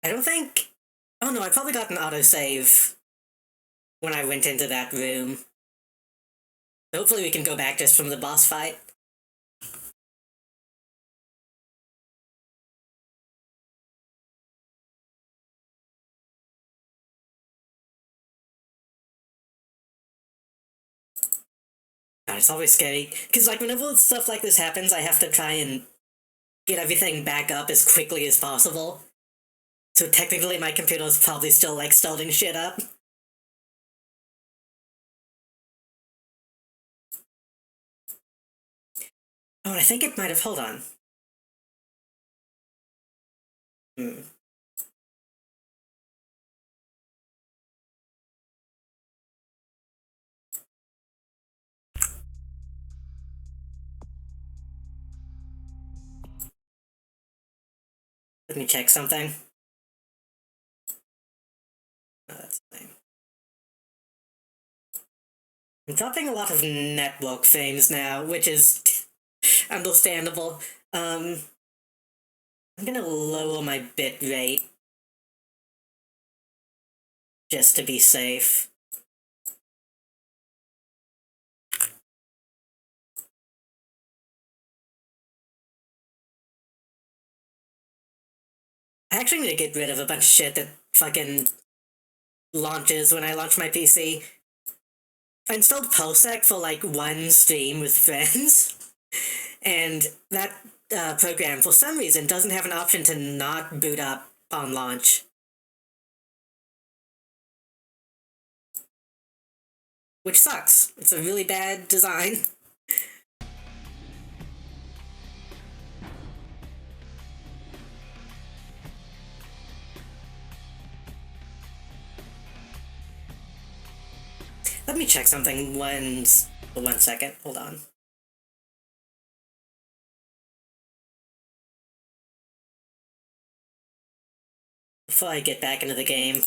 I don't think... Oh no, I probably got an autosave when I went into that room. Hopefully we can go back just from the boss fight. God, it's always scary. Because, like, whenever stuff like this happens, I have to try and get everything back up as quickly as possible. So technically my computer's probably still, like, starting shit up. Oh, and I think it might have... Hold on. Let me check something. Oh, that's fine. I'm dropping a lot of network things now, which is understandable. I'm gonna lower my bit rate. Just to be safe. I actually need to get rid of a bunch of shit that fucking launches when I launch my PC. I installed Pulsec for like one stream with friends, and that program for some reason doesn't have an option to not boot up on launch. Which sucks. It's a really bad design. Let me check something one second. Hold on. Before I get back into the game.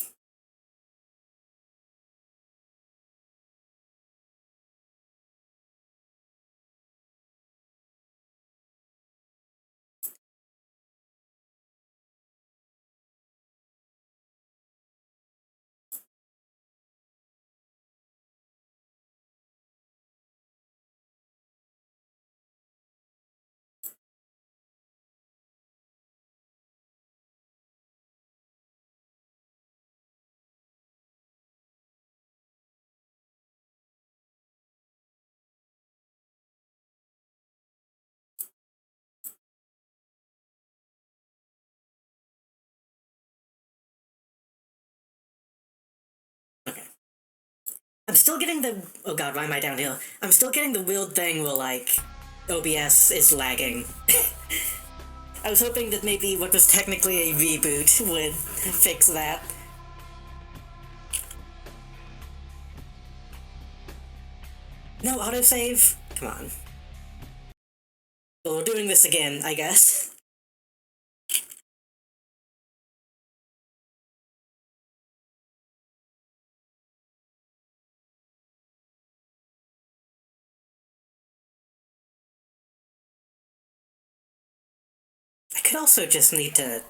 I'm still getting the... Oh god, why am I down here? I'm still getting the weird thing where, like, OBS is lagging. I was hoping that maybe what was technically a reboot would fix that. No autosave? Come on. Well, we're doing this again, I guess. I could also just need to...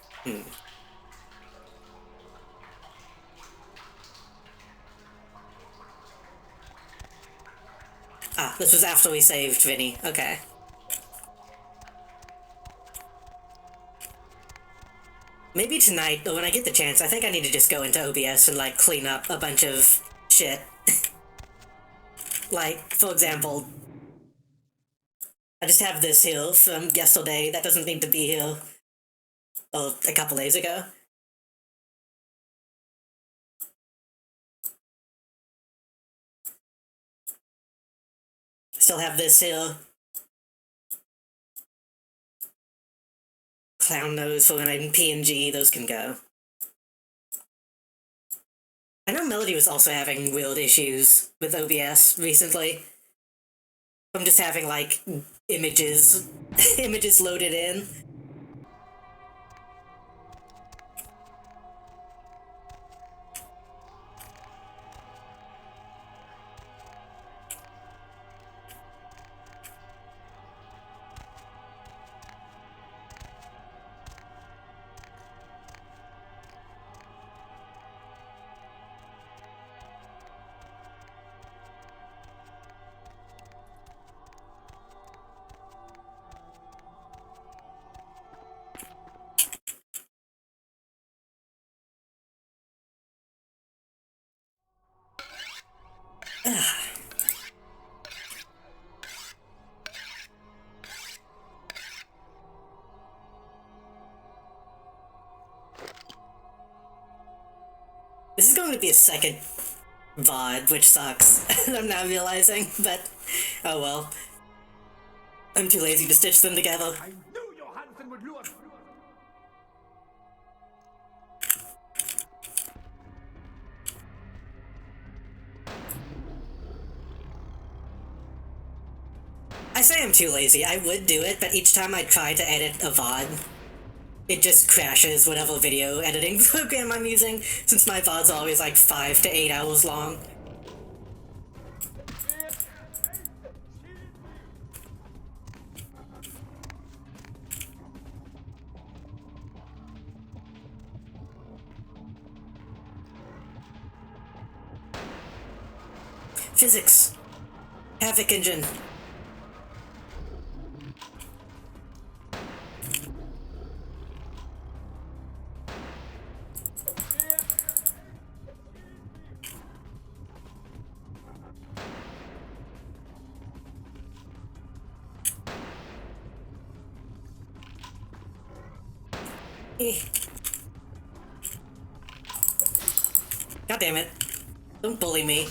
Ah, this was after we saved Vinny. Okay. Maybe tonight, or when I get the chance, I think I need to just go into OBS and, like, clean up a bunch of shit. Like, for example, I just have this here from yesterday that doesn't need to be here. Or a couple days ago. Still have this here. Clown nose for when I'm in PNG, those can go. I know Melody was also having weird issues with OBS recently. I'm just having, like, images loaded in. This is going to be a second VOD, which sucks. I'm now realizing, but oh well. I'm too lazy to stitch them together. I knew Johansen would lure. I say I'm too lazy. I would do it, but each time I try to edit a VOD, it just crashes whatever video editing program I'm using, since my VODs are always like 5 to 8 hours long. Physics. Havoc engine. God damn it. Don't bully me.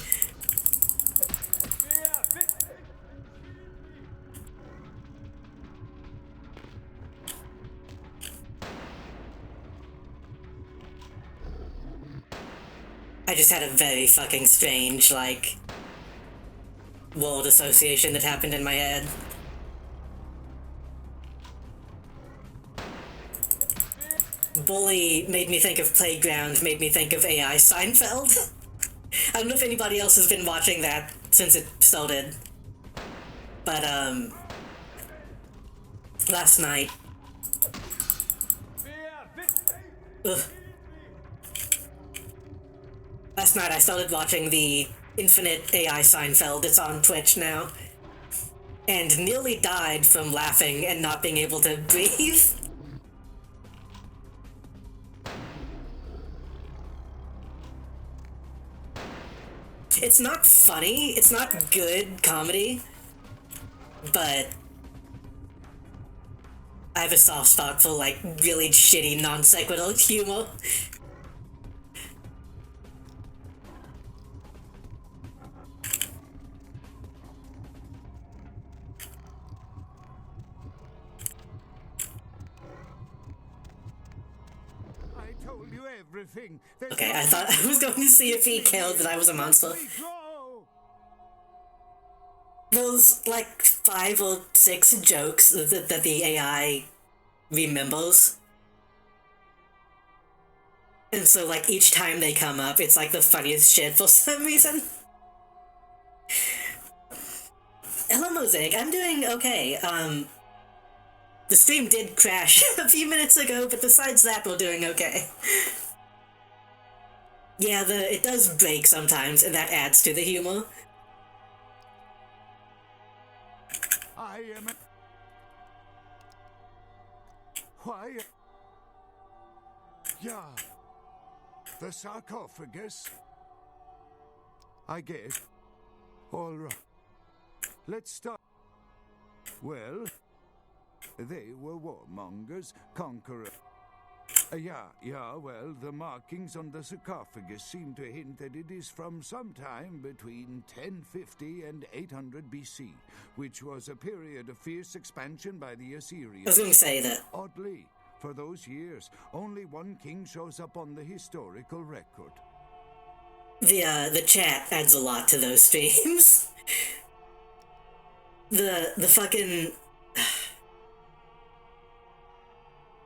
I just had a very fucking strange, like, word association that happened in my head. Bully made me think of Playground, made me think of AI Seinfeld. I don't know if anybody else has been watching that since it started. But, last night... Ugh. Last night I started watching the Infinite AI Seinfeld, it's on Twitch now, and nearly died from laughing and not being able to breathe. It's not funny, it's not good comedy, but I have a soft spot for, like, really shitty non sequitur humor. I told you everything. Okay, I thought I was going to see if he killed that I was a monster. Those, like, 5 or 6 jokes that the AI remembers. And so, like, each time they come up, it's, like, the funniest shit for some reason. Hello, Mosaic. I'm doing okay. The stream did crash a few minutes ago, but besides that, we're doing okay. Yeah, it does break sometimes, and that adds to the humor. I am... Why... Yeah. The sarcophagus. I guess. All right. Let's start. Well, they were warmongers, conquerors. Well, the markings on the sarcophagus seem to hint that it is from sometime between 1050 and 800 BC, which was a period of fierce expansion by the Assyrians. I was going to say that. Oddly, for those years, only one king shows up on the historical record. The chat adds a lot to those streams. The fucking...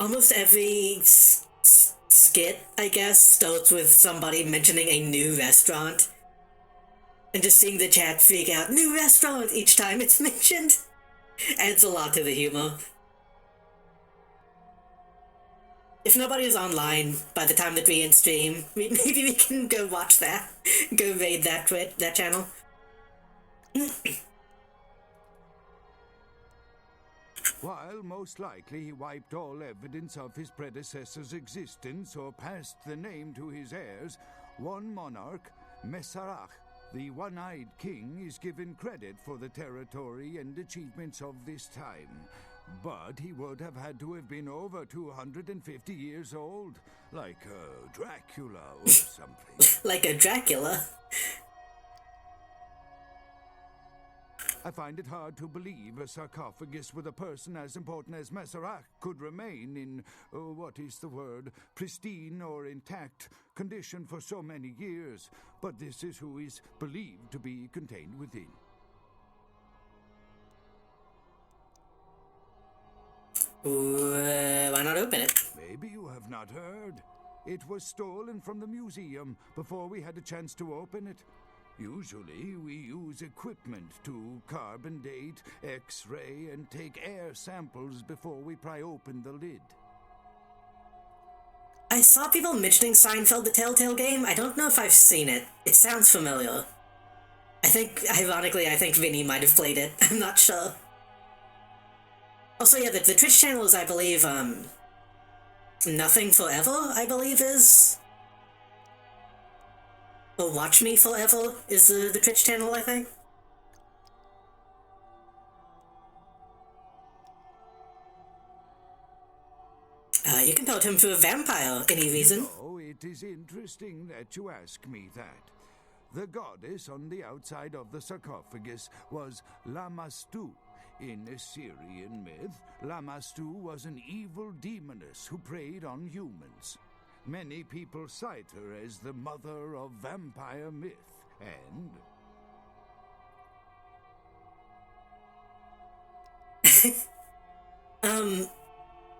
Almost every skit, I guess, starts with somebody mentioning a new restaurant. And just seeing the chat freak out, new restaurant, each time it's mentioned. Adds a lot to the humor. If nobody is online by the time that we end stream, maybe we can go watch that. Go raid that channel. While most likely he wiped all evidence of his predecessor's existence or passed the name to his heirs, one monarch, Masquerade, the one-eyed king, is given credit for the territory and achievements of this time. But he would have had to have been over 250 years old, like a Dracula or something. Like a Dracula? I find it hard to believe a sarcophagus with a person as important as Masquerade could remain in, pristine or intact condition for so many years, but this is who is believed to be contained within. Why not open it? Maybe you have not heard. It was stolen from the museum before we had a chance to open it. Usually, we use equipment to carbon date, X-ray, and take air samples before we pry open the lid. I saw people mentioning Seinfeld the Telltale game. I don't know if I've seen it. It sounds familiar. Ironically, I think Vinny might have played it. I'm not sure. Also, yeah, the Twitch channel is, I believe, Nothing Forever, I believe is... Or Watch Me Forever is the Twitch channel, I think. You can vote him for a vampire, any reason. You know, it is interesting that you ask me that. The goddess on the outside of the sarcophagus was Lamastu. In Assyrian myth, Lamastu was an evil demoness who preyed on humans. Many people cite her as the mother of vampire myth, and...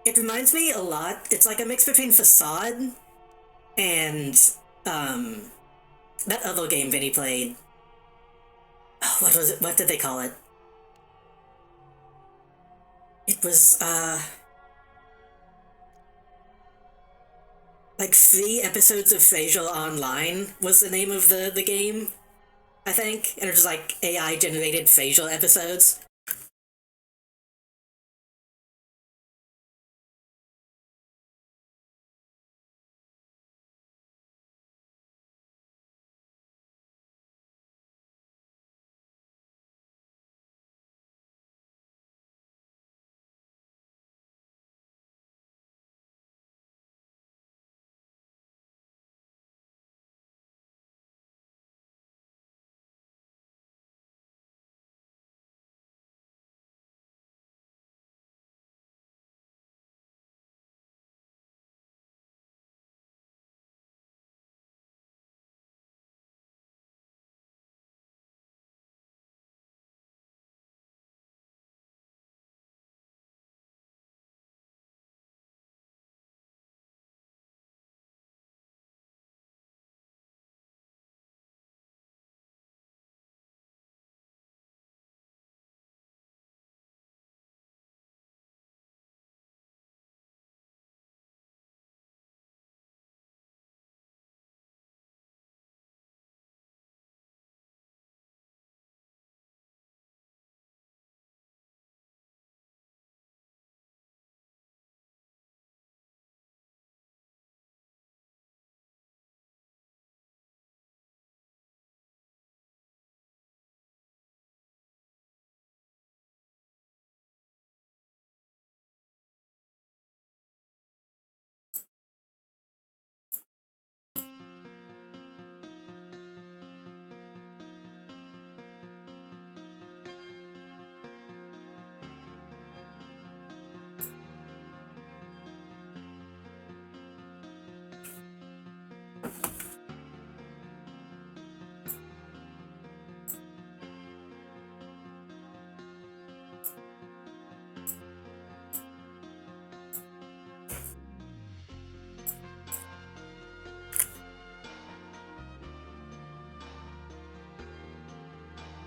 It reminds me a lot, it's like a mix between Facade and, that other game Vinny played. Oh, what was it? What did they call it? It was, like 3 episodes of Frasier Online was the name of the game, I think. And it was like AI-generated Frasier episodes.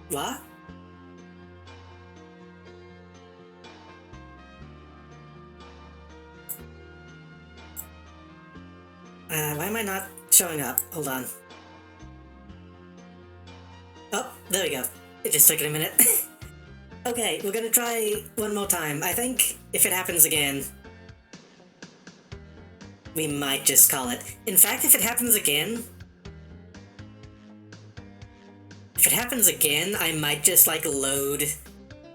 What? Why am I not showing up? Hold on. Oh, there we go. It just took it a minute. Okay, we're gonna try one more time. I think if it happens again, we might just call it. In fact, if it happens again, I might just, like, load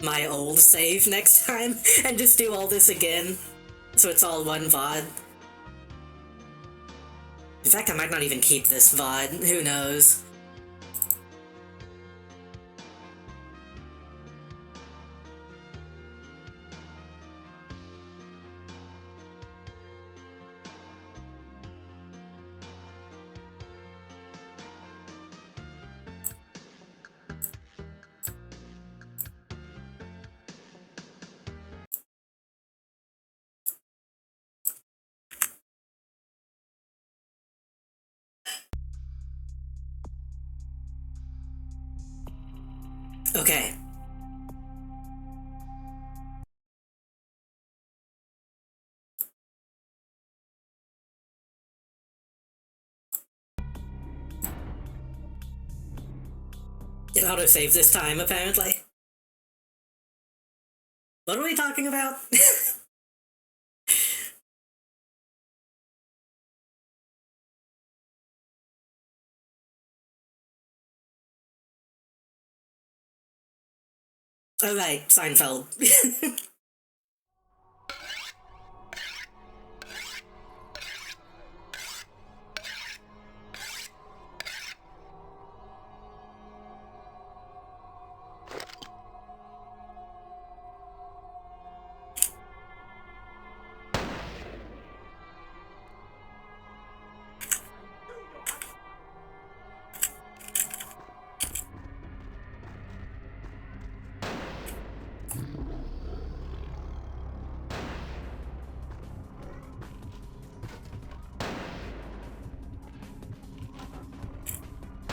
my old save next time and just do all this again. So it's all one VOD. In fact, I might not even keep this VOD. Who knows? Okay. It autosaved this time, apparently. What are we talking about? Oh right, Seinfeld.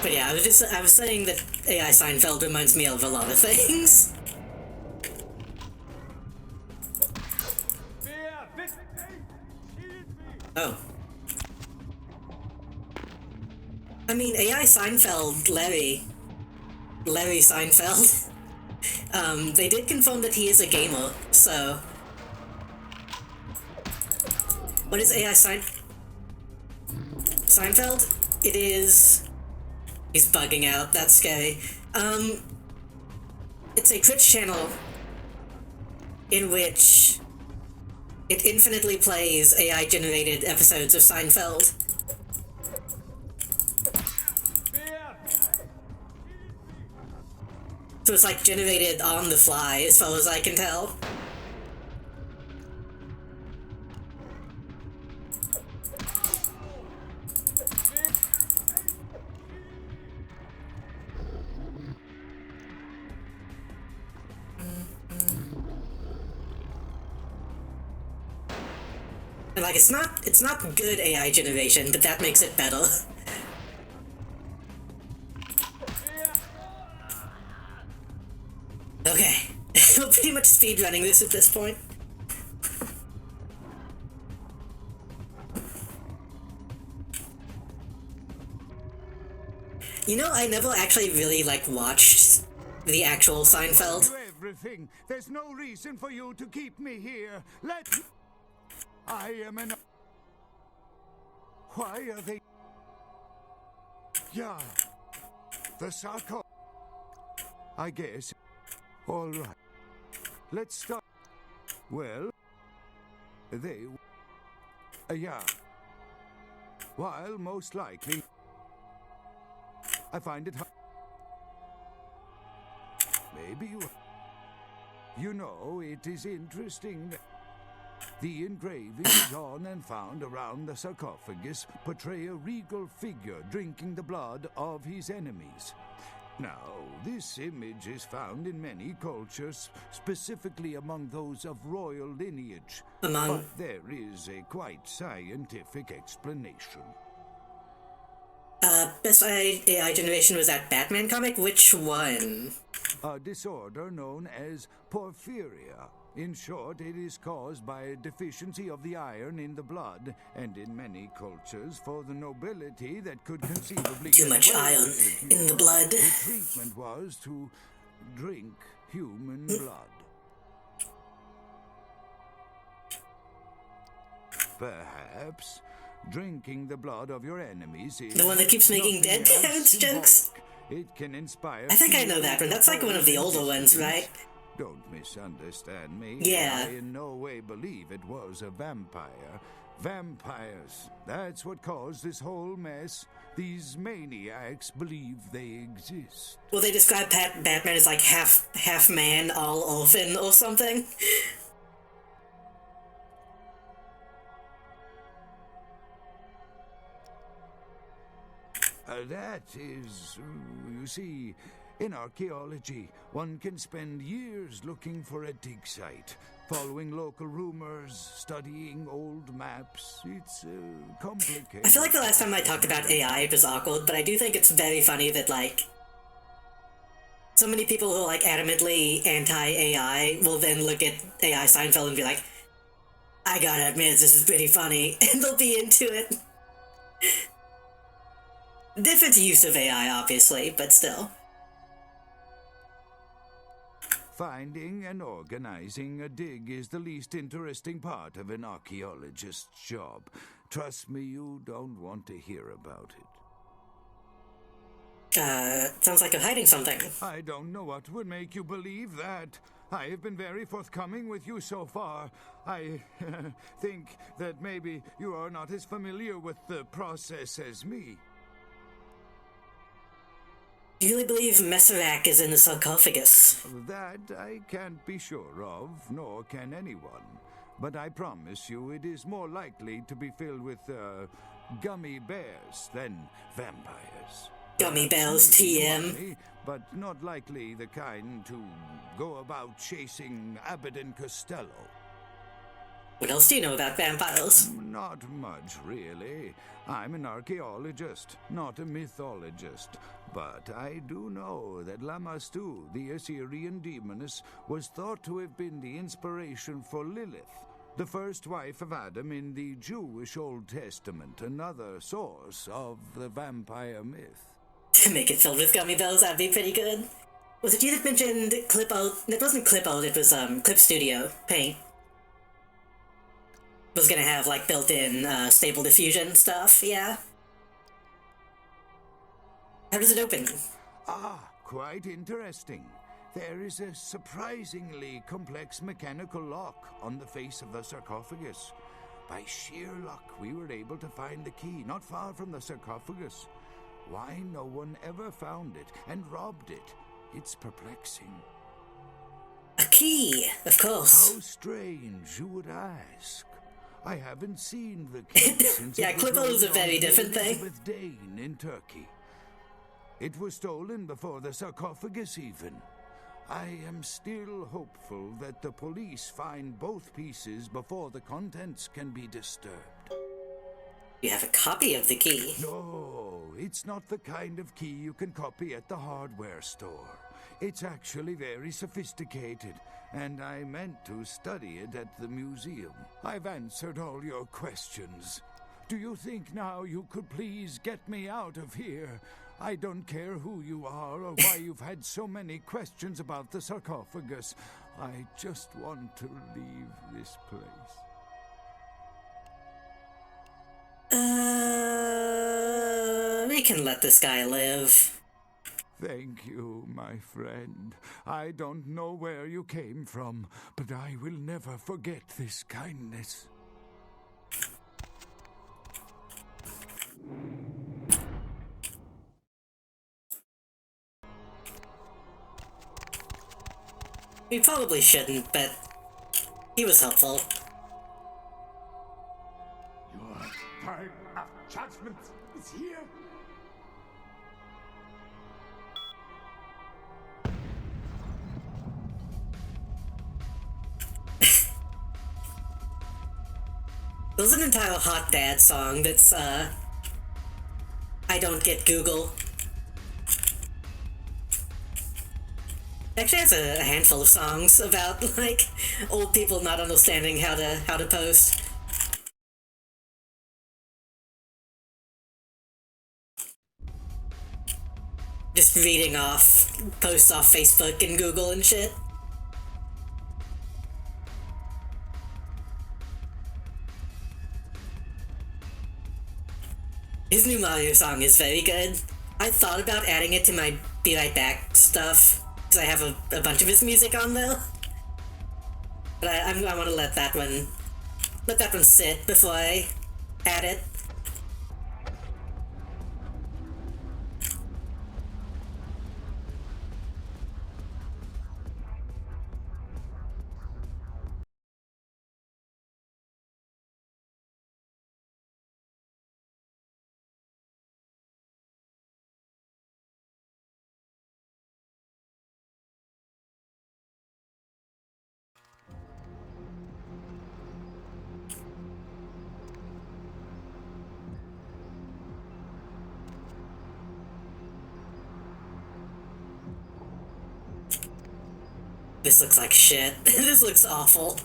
But yeah, I was saying that AI Seinfeld reminds me of a lot of things. Oh. I mean, AI Seinfeld, Larry Seinfeld, they did confirm that he is a gamer, so... What is AI Seinfeld? It is... He's bugging out, that's scary. It's a Twitch channel in which it infinitely plays AI-generated episodes of Seinfeld. So it's like generated on the fly, as far as I can tell. And like, it's not good AI generation, but that makes it better. Okay, we're pretty much speedrunning this at this point. You know, I never actually really, like, watched the actual Seinfeld. Everything. There's no reason for you to keep me here. I am an... Why are they... Yeah. The sarcophagus. I guess. All right. Let's start. Well, they... yeah. While most likely... I find it hard. Maybe you... You know, it is interesting that the engravings on and found around the sarcophagus portray a regal figure drinking the blood of his enemies. Now, this image is found in many cultures, specifically among those of royal lineage. But there is a quite scientific explanation. Best AI generation was that Batman comic? Which one? A disorder known as porphyria. In short, it is caused by a deficiency of the iron in the blood, and in many cultures, for the nobility that could conceivably Too get much away iron with the in the cure, blood. The treatment was to drink human blood. Perhaps drinking the blood of your enemies is The one that keeps making nothing dead else parents jokes? symbolic. It can inspire. I think I know that one. That's like one of the older ones, right? Don't misunderstand me. Yeah. I in no way believe it was a vampire. Vampires. That's what caused this whole mess. These maniacs believe they exist. Well, they describe Batman as like half man, all orphan or something. That is, you see, in archaeology, one can spend years looking for a dig site, following local rumors, studying old maps. It's complicated. I feel like the last time I talked about AI, it was awkward, but I do think it's very funny that, like, so many people who are, like, adamantly anti-AI will then look at AI Seinfeld and be like, I gotta admit, this is pretty funny, and they'll be into it. Different use of AI, obviously, but still. Finding and organizing a dig is the least interesting part of an archaeologist's job. Trust me, you don't want to hear about it. Sounds like you're hiding something. I don't know what would make you believe that. I have been very forthcoming with you so far. I think that maybe you are not as familiar with the process as me. Do you really believe Masquerade is in the sarcophagus? That I can't be sure of, nor can anyone. But I promise you it is more likely to be filled with, gummy bears than vampires. Gummy bears, TM. Money, but not likely the kind to go about chasing Abbott and Costello. What else do you know about vampires? Not much, really. I'm an archaeologist, not a mythologist. But I do know that Lamastu, the Assyrian demoness, was thought to have been the inspiration for Lilith, the first wife of Adam in the Jewish Old Testament, another source of the vampire myth. To make it filled with gummy bears, that'd be pretty good. Was it you that mentioned Clip Art? It wasn't Clip Art, it was Clip Studio Paint. Was gonna have like built-in stable diffusion stuff, yeah? How does it open? Ah, quite interesting. There is a surprisingly complex mechanical lock on the face of the sarcophagus. By sheer luck, we were able to find the key not far from the sarcophagus. Why no one ever found it and robbed it? It's perplexing. A key, of course. How strange, you would ask. I haven't seen the key since yeah, Clippo is a very different thing. Elizabeth Dane in Turkey. It was stolen before the sarcophagus even. I am still hopeful that the police find both pieces before the contents can be disturbed. You have a copy of the key? No, it's not the kind of key you can copy at the hardware store. It's actually very sophisticated, and I meant to study it at the museum. I've answered all your questions. Do you think now you could please get me out of here? I don't care who you are or why you've had so many questions about the sarcophagus. I just want to leave this place. We can let this guy live. Thank you, my friend. I don't know where you came from, but I will never forget this kindness. We probably shouldn't, but he was helpful. Your time of judgment is here. There's an entire Hot Dad song that's, I don't get Google. It actually has a handful of songs about, like, old people not understanding how to post. Just reading off posts off Facebook and Google and shit. His new Mario song is very good. I thought about adding it to my Be Right Back stuff, because I have a bunch of his music on though. But I want to let that one sit before I add it. This looks like shit. This looks awful.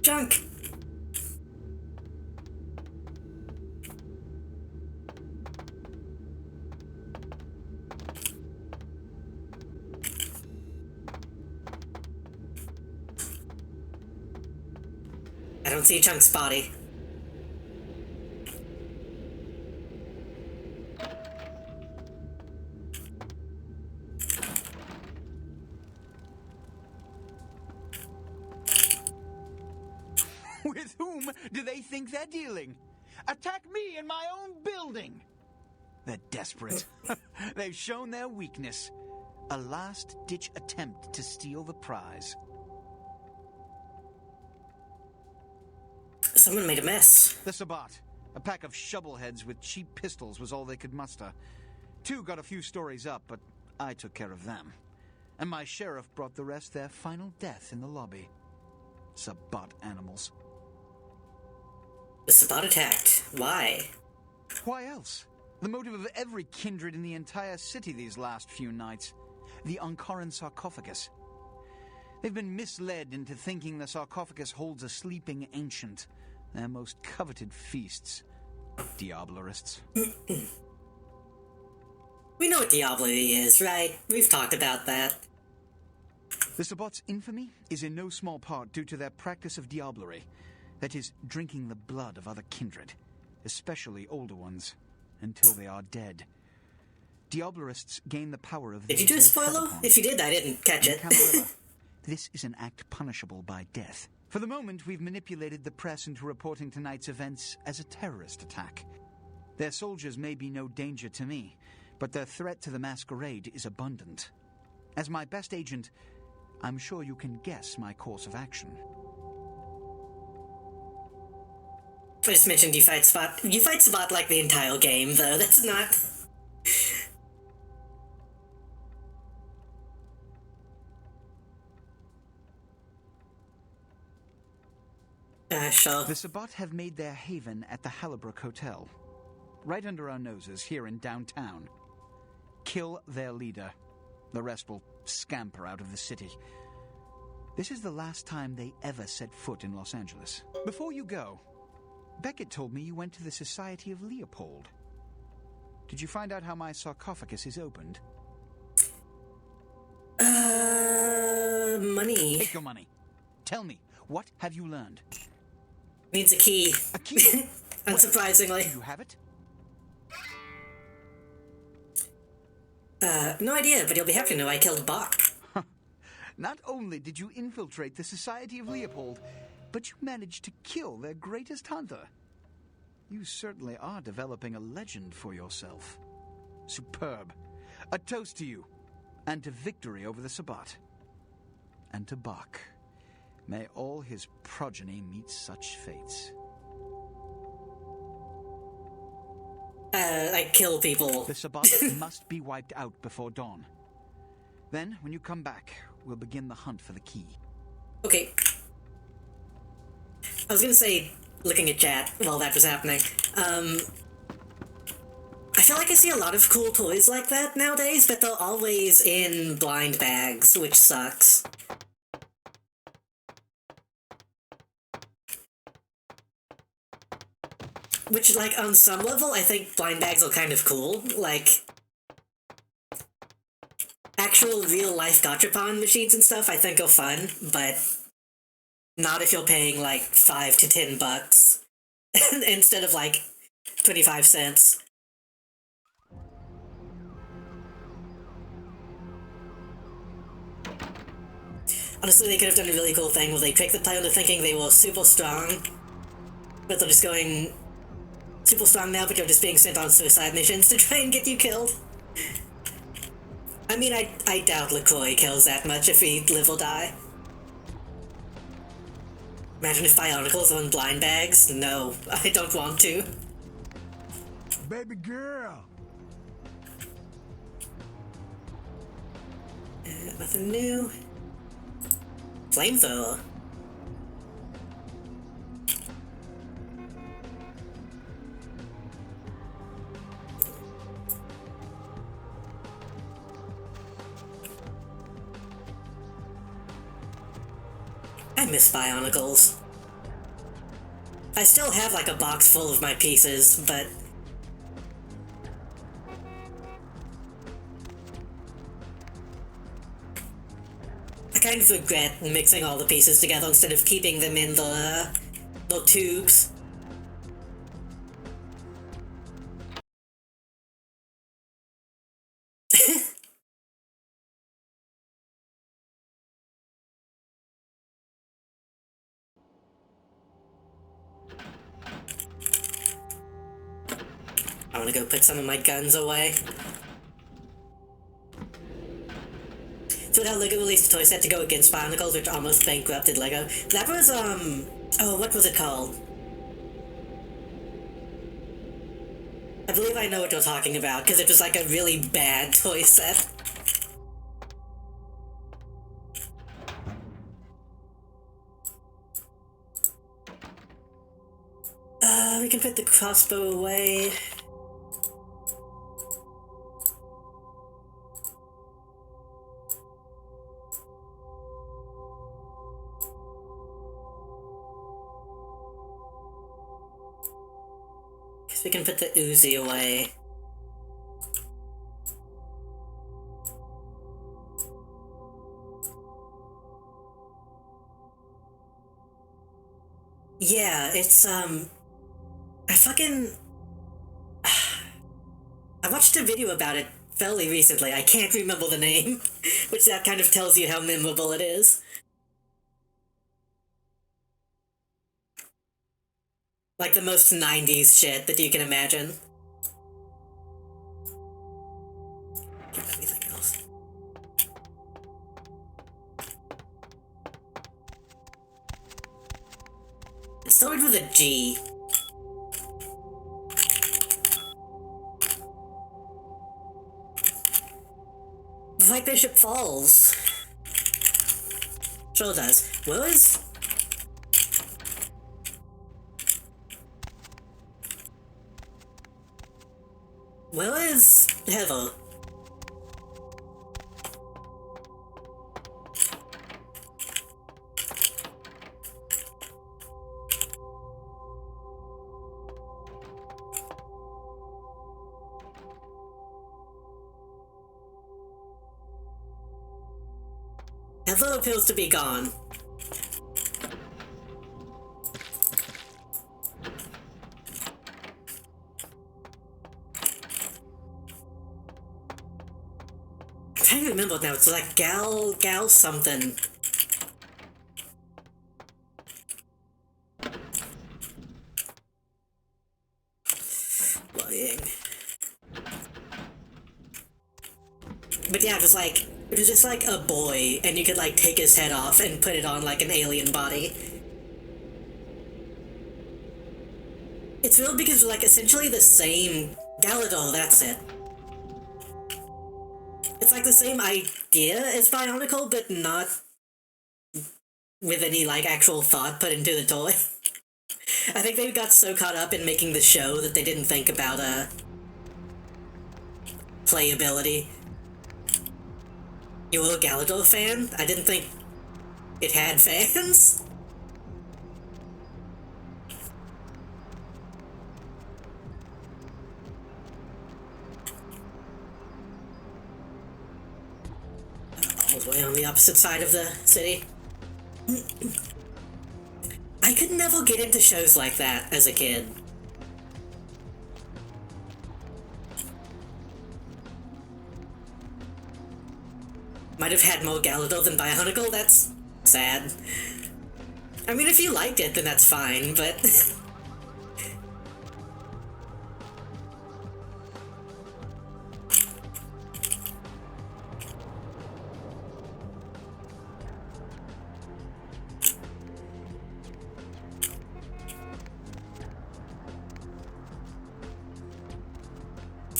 Junk! I don't see Chunk's body. With whom do they think they're dealing? Attack me in my own building! They're desperate. They've shown their weakness. A last-ditch attempt to steal the prize. Someone made a mess. The Sabbat. A pack of shovelheads with cheap pistols was all they could muster. Two got a few stories up, but I took care of them. And my sheriff brought the rest their final death in the lobby. Sabbat animals. The Sabbat attacked. Why? Why else? The motive of every kindred in the entire city these last few nights. The Ankaran sarcophagus. They've been misled into thinking the sarcophagus holds a sleeping ancient. Their most coveted feasts. Diablerists. We know what Diablerie is, right? We've talked about that. The Sabbat's infamy is in no small part due to their practice of diablerie. That is, drinking the blood of other kindred, especially older ones, until they are dead. Diablerists gain the power of... Did you do a spoiler? If you did, I didn't catch it. This is an act punishable by death. For the moment, we've manipulated the press into reporting tonight's events as a terrorist attack. Their soldiers may be no danger to me, but their threat to the Masquerade is abundant. As my best agent, I'm sure you can guess my course of action. I just mentioned you fight Spot. You fight Spot like the entire game, though. That's not... Sure. The Sabbat have made their haven at the Hallibrook Hotel. Right under our noses, here in downtown. Kill their leader. The rest will scamper out of the city. This is the last time they ever set foot in Los Angeles. Before you go, Beckett told me you went to the Society of Leopold. Did you find out how my sarcophagus is opened? Money. Take your money. Tell me, what have you learned? Needs a key. A key? Unsurprisingly. Do you have it? No idea, but you'll be happy to know I killed Bach. Not only did you infiltrate the Society of Leopold, but you managed to kill their greatest hunter. You certainly are developing a legend for yourself. Superb. A toast to you. and to victory over the Sabbat. And to Bach. May all his progeny meet such fates. I kill people. The Sabbat must be wiped out before dawn. Then, when you come back, we'll begin the hunt for the key. Okay. I was gonna say, looking at chat while that was happening, I feel like I see a lot of cool toys like that nowadays, but they're always in blind bags, which sucks. Which, like, on some level, I think blind bags are kind of cool. Like, actual real-life gachapon machines and stuff I think are fun, but not if you're paying, like, $5 to $10 instead of, like, 25 cents. Honestly, they could have done a really cool thing where they tricked the player into thinking they were super strong, but they're just going super strong now, but you're just being sent on suicide missions to try and get you killed. I mean, I doubt LaCroix kills that much if he live or die. Imagine if Bionicles are in blind bags. No, I don't want to. Baby girl! Nothing new. Flamethrower. I miss Bionicles. I still have like a box full of my pieces, but I kind of regret mixing all the pieces together instead of keeping them in the tubes. I want to go put some of my guns away. So now Lego released a toy set to go against Bionicles, which almost bankrupted Lego. That was, oh, what was it called? I believe I know what you're talking about, because it was like a really bad toy set. We can put the crossbow away. Guess we can put the Uzi away. Yeah, it's, I watched a video about it fairly recently. I can't remember the name, which that kind of tells you how memorable it is. Like the most 90s shit that you can imagine. Anything else? It started with a G. Like Bishop Falls. Sure does. Where is Heather? Heather appears to be gone. I'm trying to remember now, it's like Gal something. Lying. But yeah, it was like It was just like a boy, and you could like take his head off and put it on like an alien body. It's weird because like essentially the same Galadol, that's it. It's like the same idea as Bionicle, but not with any like actual thought put into the toy. I think they got so caught up in making the show that they didn't think about playability. You a Galadol fan? I didn't think it had fans. All the way on the opposite side of the city. I could never get into shows like that as a kid. Might have had more Galadol than Bionicle, that's sad. I mean, if you liked it, then that's fine, but...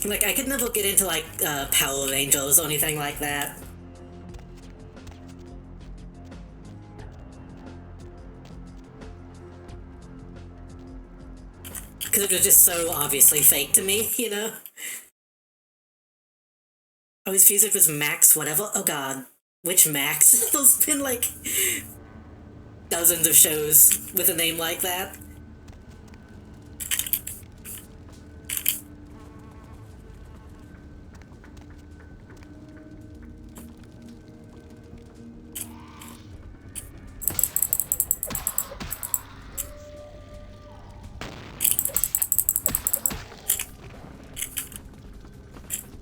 like, I could never get into, like, Power Rangers or anything like that. Because it was just so obviously fake to me, you know? Oh, his music was Max whatever? Oh god. Which Max? There's been, like, dozens of shows with a name like that.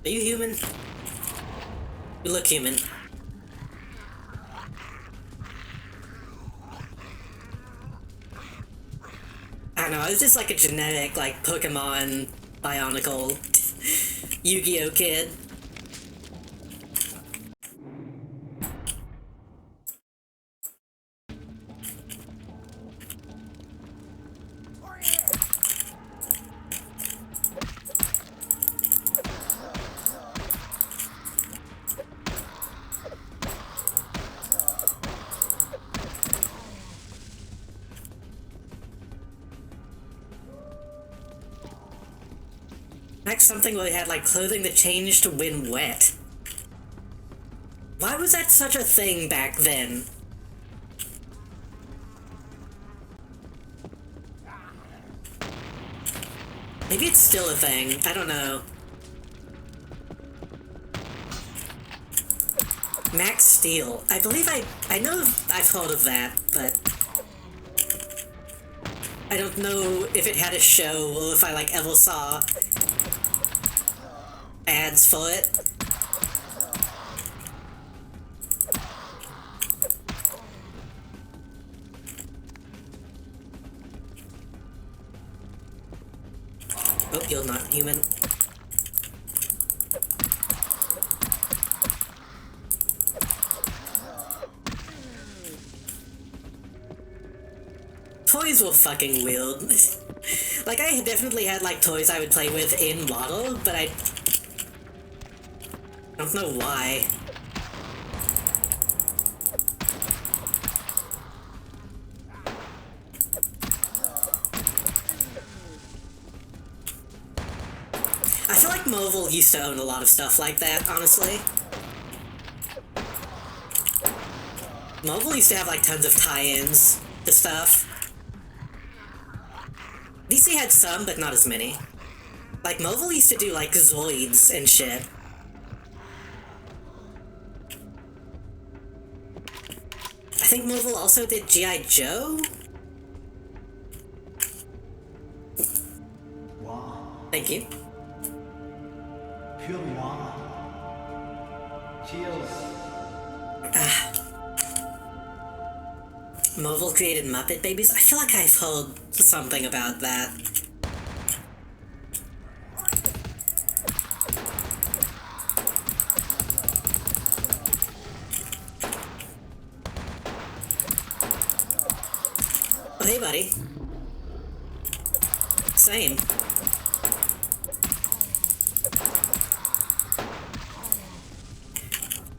Are you human? You look human. I don't know, it's just like a generic, like, Pokemon, Bionicle, Yu-Gi-Oh! Kid. Next, something where they had, like, clothing that changed when wet. Why was that such a thing back then? Maybe it's still a thing. I don't know. Max Steel. I believe I know I've heard of that, but... I don't know if it had a show or if I, like, ever saw ads for it. Oh, you're not human. Toys were fucking weird. Like, I definitely had, like, toys I would play with in Waddle, but I don't know why. I feel like Marvel used to own a lot of stuff like that, honestly. Marvel used to have, like, tons of tie-ins to stuff. DC had some, but not as many. Like, Marvel used to do, like, Zoids and shit. I think Marvel also did G.I. Joe? Wow. Thank you. Pure wow. Cheers. Marvel created Muppet Babies? I feel like I've heard something about that. hey, buddy. Same.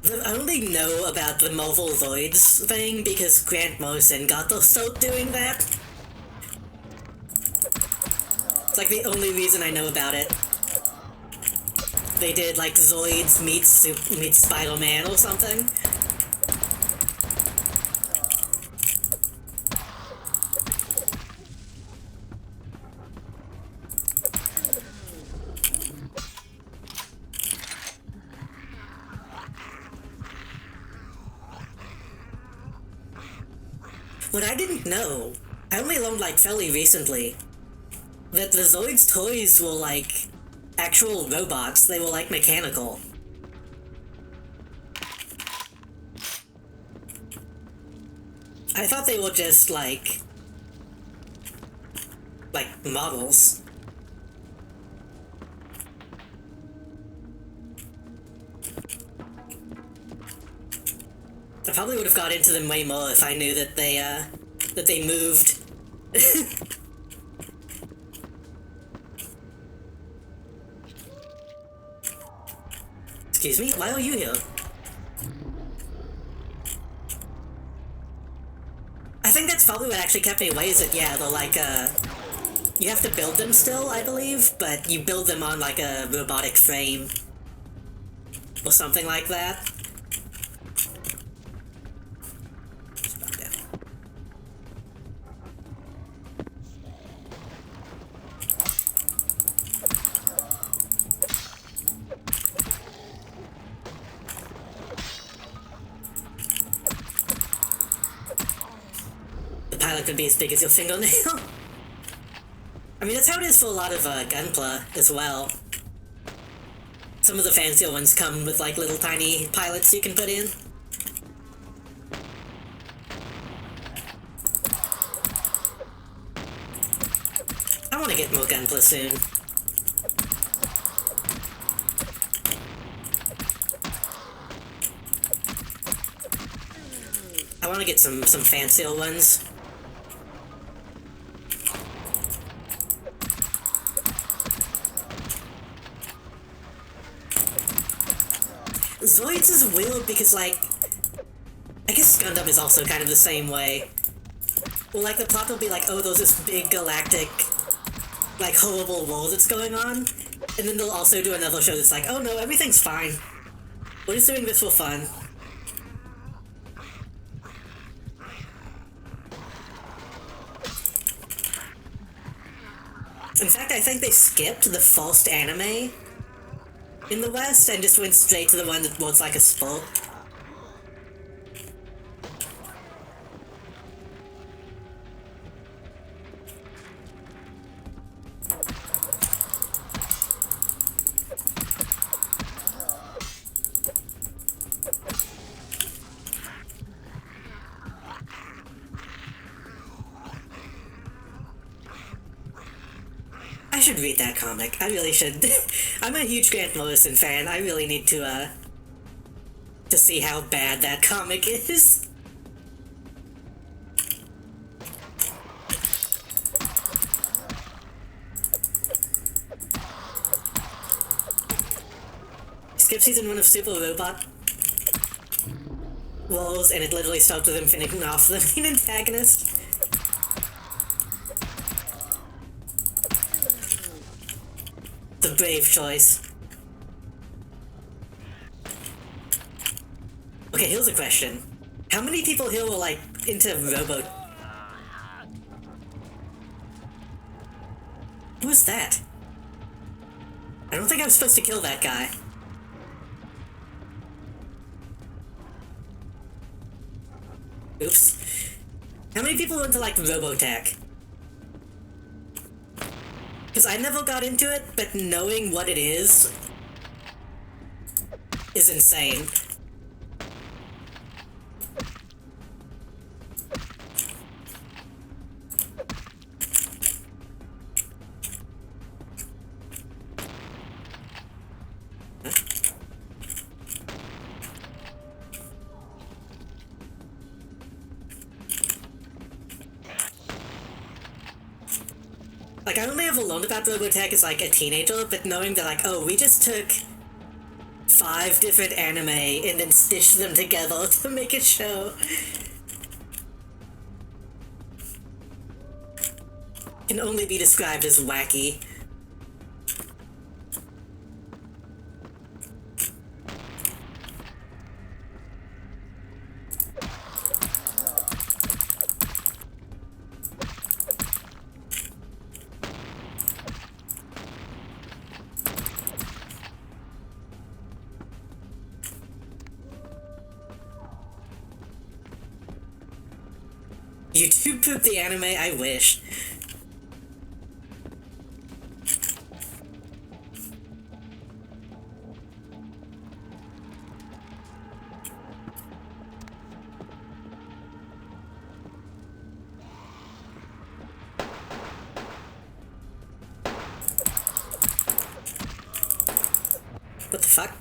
I only know about the mobile Lloyds thing because Grant Morrison got us out doing that. It's like the only reason I know about it. They did like Zoids meets Spider-Man or something. What I didn't know, I only learned like fairly recently, that the Zoids toys were like actual robots. They were like mechanical. I thought they were just like models. I probably would have got into them way more if I knew that they moved. Excuse me? Why are you here? I think that's probably what actually kept me away, is that, yeah, they're like, you have to build them still, I believe, but you build them on, like, a robotic frame. Or something like that. Pilot could be as big as your fingernail. I mean, that's how it is for a lot of Gunpla as well. Some of the fancier ones come with like little tiny pilots you can put in. I want to get more Gunpla soon. I want to get some fancier ones. Zoids is weird because, like, I guess Gundam is also kind of the same way. Well, like, the plot will be like, oh, there's this big galactic, like, horrible war that's going on, and then they'll also do another show that's like, oh no, everything's fine. We're just doing this for fun. In fact, I think they skipped the first anime in the West and just went straight to the one that was like a sport. I should read that comic. I really should. I'm a huge Grant Morrison fan. I really need to see how bad that comic is. Skip season 1 of Super Robot Wars, and it literally starts with him finishing off the main antagonist. The brave choice. Okay, here's a question. How many people here were, like, into Robo... Who's that? I don't think I'm supposed to kill that guy. Oops. How many people were into, like, Robotech? Because I never got into it, but knowing what it is insane. alone about Robotech as like a teenager, but knowing that like, oh, we just took 5 different anime and then stitched them together to make a show. Can only be described as wacky. You do poop the anime? I wish. What the fuck?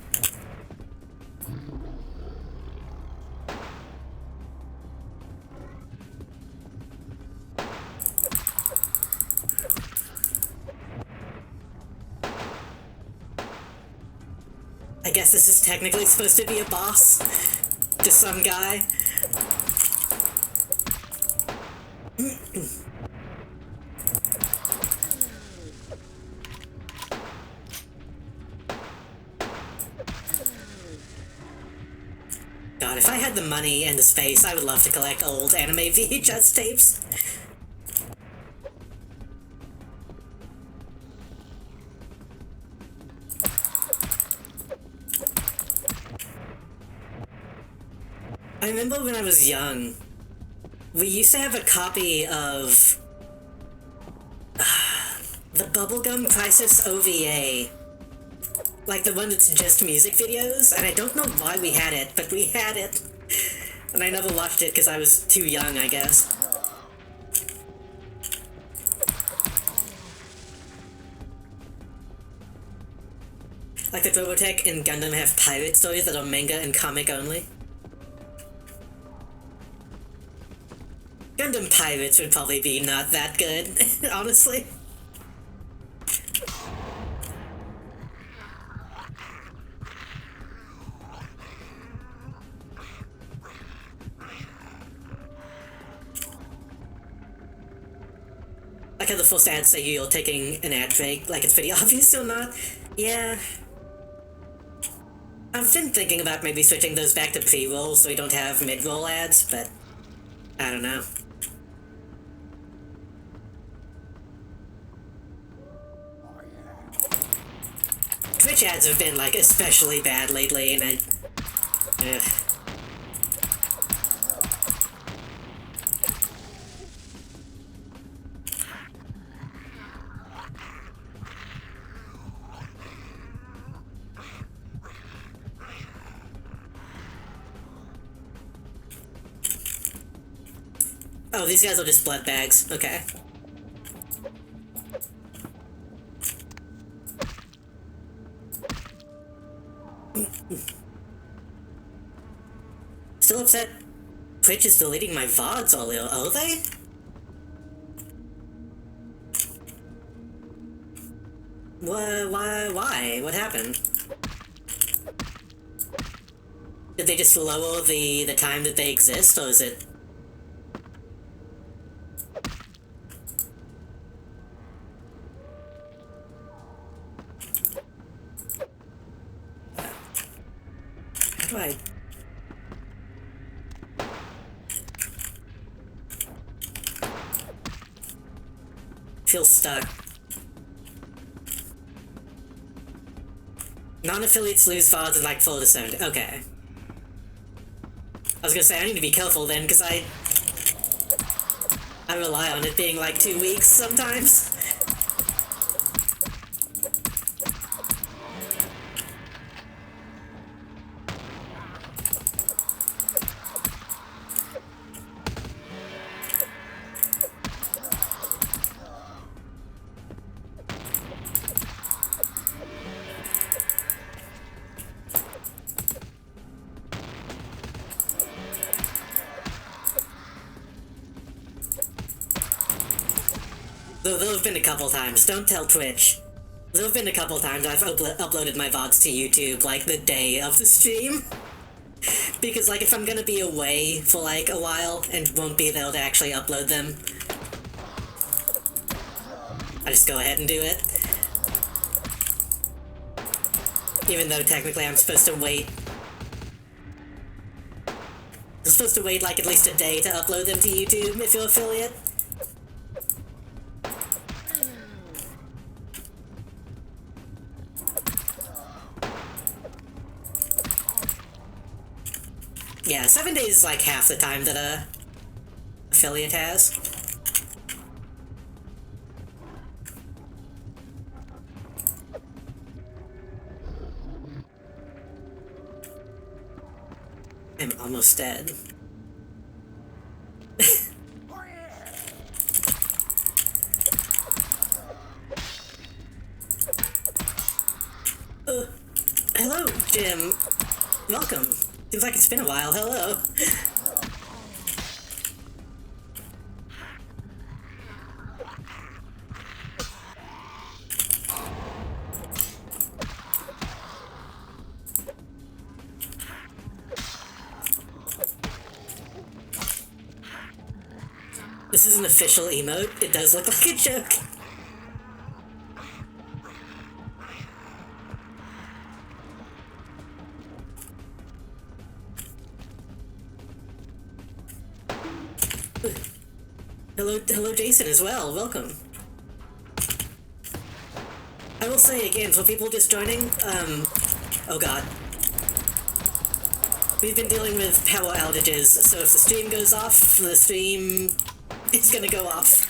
I guess this is technically supposed to be a boss to some guy. God, if I had the money and the space, I would love to collect old anime VHS tapes. I remember when I was young, we used to have a copy of the Bubblegum Crisis OVA. Like the one that's just music videos, and I don't know why we had it, but we had it. And I never watched it because I was too young, I guess. Like the Robotech and Gundam have pirate stories that are manga and comic only. Gundam Pirates would probably be not that good, honestly. Like how the first ads say you're taking an ad break, like it's pretty obvious or not. Yeah. I've been thinking about maybe switching those back to pre-roll so we don't have mid-roll ads, but I don't know. Twitch ads have been, like, especially bad lately, and I... Ugh. Oh, these guys are just blood bags. Okay. Still upset Twitch is deleting my VODs, are they? Why? What happened? Did they just lower the time that they exist, or is it... How do I... Feel stuck. Non-affiliates lose VODs in like 4 to 7. Okay. I was gonna say, I need to be careful then, because I rely on it being like 2 weeks sometimes. There'll have been a couple times. Don't tell Twitch. There'll have been a couple times I've uploaded my VODs to YouTube, like, the day of the stream. Because, like, if I'm gonna be away for, like, a while and won't be able to actually upload them, I just go ahead and do it. Even though technically I'm supposed to wait. I'm supposed to wait, like, at least a day to upload them to YouTube if you're affiliate. Yeah, 7 days is like half the time that a affiliate has. I'm almost dead. Hello, Jim. Welcome. Seems like it's been a while. Hello. This is an official emote. It does look like a joke. Hello, Jason as well. Welcome. I will say again, for people just joining, oh god. We've been dealing with power outages, so if the stream goes off, the stream is gonna go off.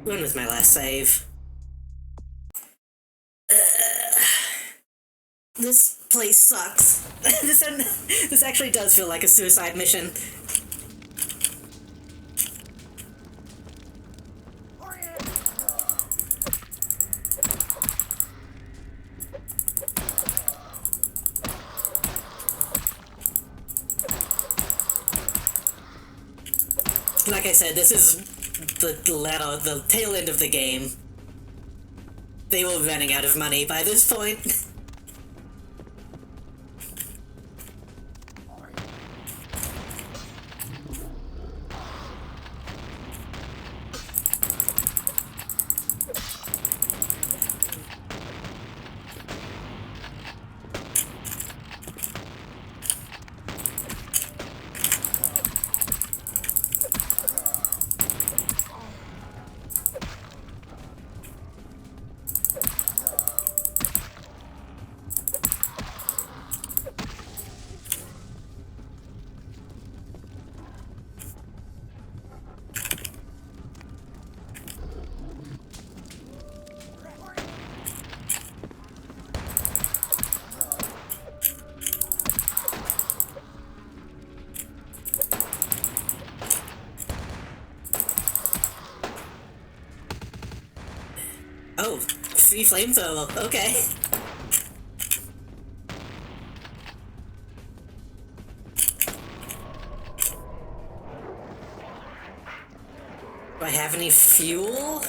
When was my last save? This place sucks. This actually does feel like a suicide mission. Like I said, this is the tail end of the game. They were running out of money by this point. Oh, free flamethrower, okay. Do I have any fuel?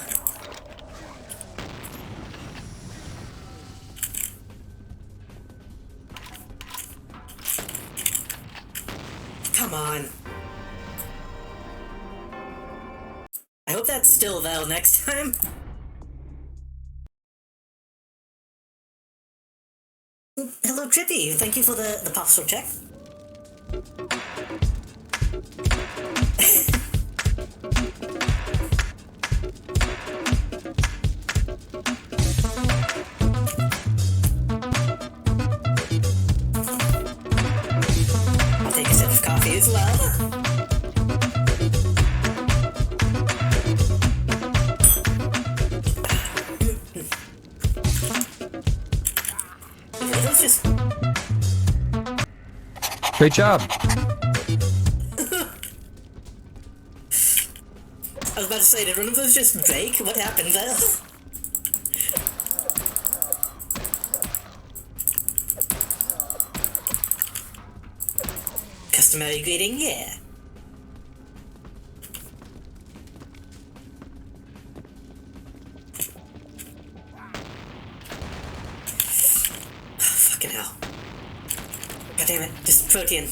Come on. I hope that's still there next time. Hello, Trippy. Thank you for the postal check. I'll take a sip of coffee as well. Great job. I was about to say, did one of those just break? What happened there? customary greeting, yeah. Fucking hell. God damn it, just protein.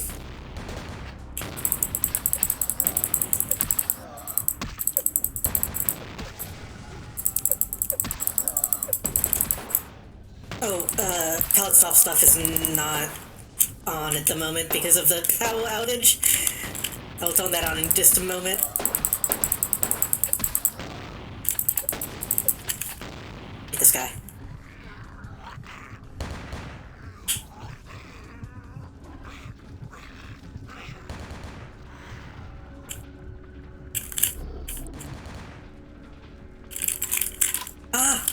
Oh, pallet swap stuff is not on at the moment because of the power outage. I'll turn that on in just a moment. Hit this guy. Ah!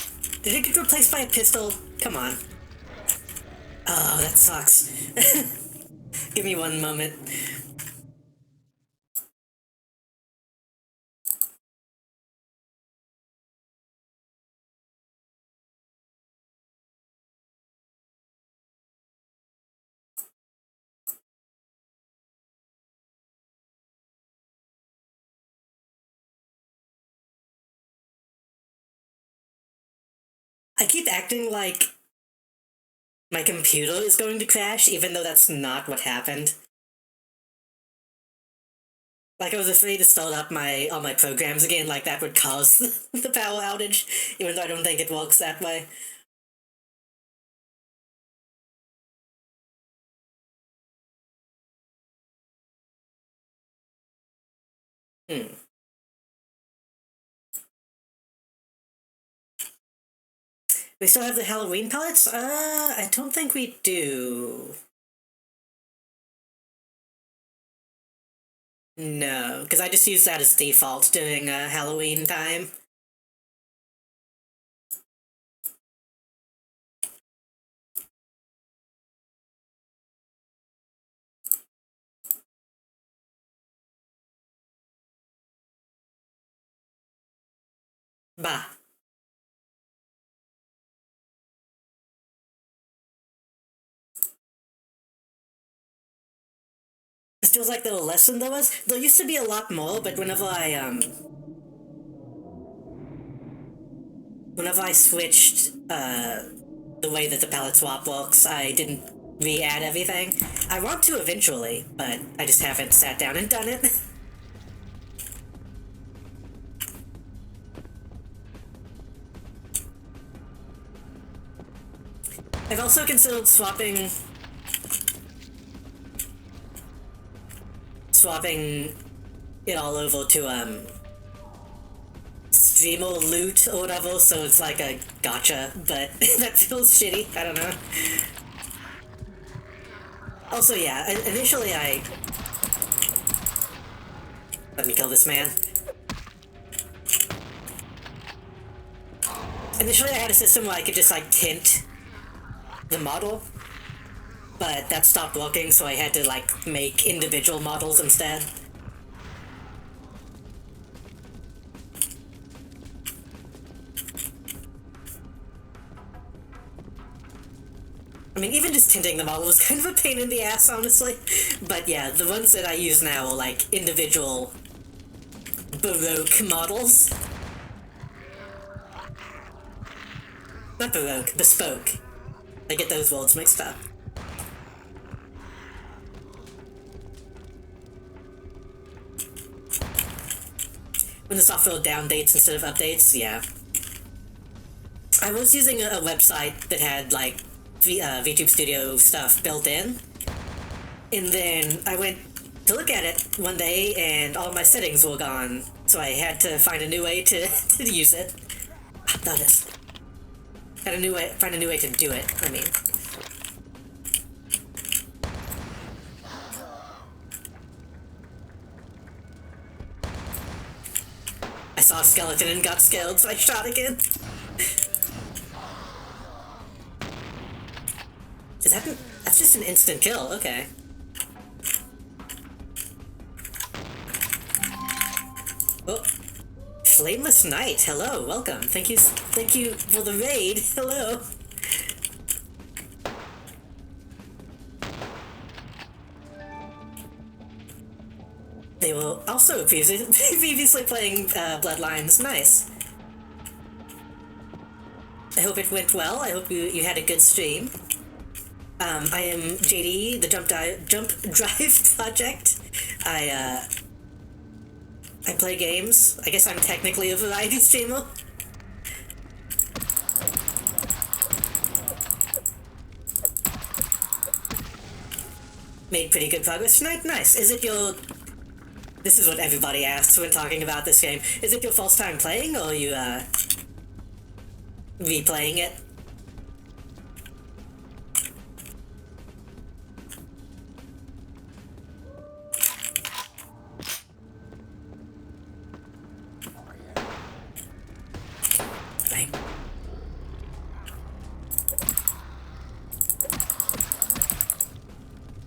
Did it get replaced by a pistol? Come on. Oh, that sucks. Give me one moment. I keep acting like my computer is going to crash, even though that's not what happened. Like, I was afraid to start up all my programs again, like that would cause the power outage, even though I don't think it works that way. Hmm. We still have the Halloween pellets? I don't think we do. No, because I just use that as default during Halloween time. Bah. It feels like there were less than there was. There used to be a lot more, but whenever I switched, the way that the palette swap works, I didn't re-add everything. I want to eventually, but I just haven't sat down and done it. I've also considered swapping it all over to, streamer loot or whatever, so it's like a gotcha, but that feels shitty, I don't know. Also, yeah, initially let me kill this man. Initially I had a system where I could just, like, tint the model, but that stopped working, so I had to, like, make individual models instead. I mean, even just tinting the model was kind of a pain in the ass, honestly. But yeah, the ones that I use now are, like, individual Baroque models. Not Baroque, bespoke. I get those words mixed up. When the software downdates instead of updates, yeah. I was using a website that had, like, VTube Studio stuff built in, and then I went to look at it one day and all my settings were gone, so I had to find a new way to use it. Notice. Find a new way to do it, I mean. I saw a skeleton and got scared, so I shot again. That's just an instant kill, okay. Oh. Flameless Knight, hello, welcome. Thank you for the raid, hello. They were also previously playing Bloodlines. Nice. I hope it went well. I hope you had a good stream. I am JD, the Jump Drive Project. I play games. I guess I'm technically a variety streamer. Made pretty good progress tonight. Nice. Is it your... This is what everybody asks when talking about this game. Is it your first time playing, or are you, replaying it? Bang.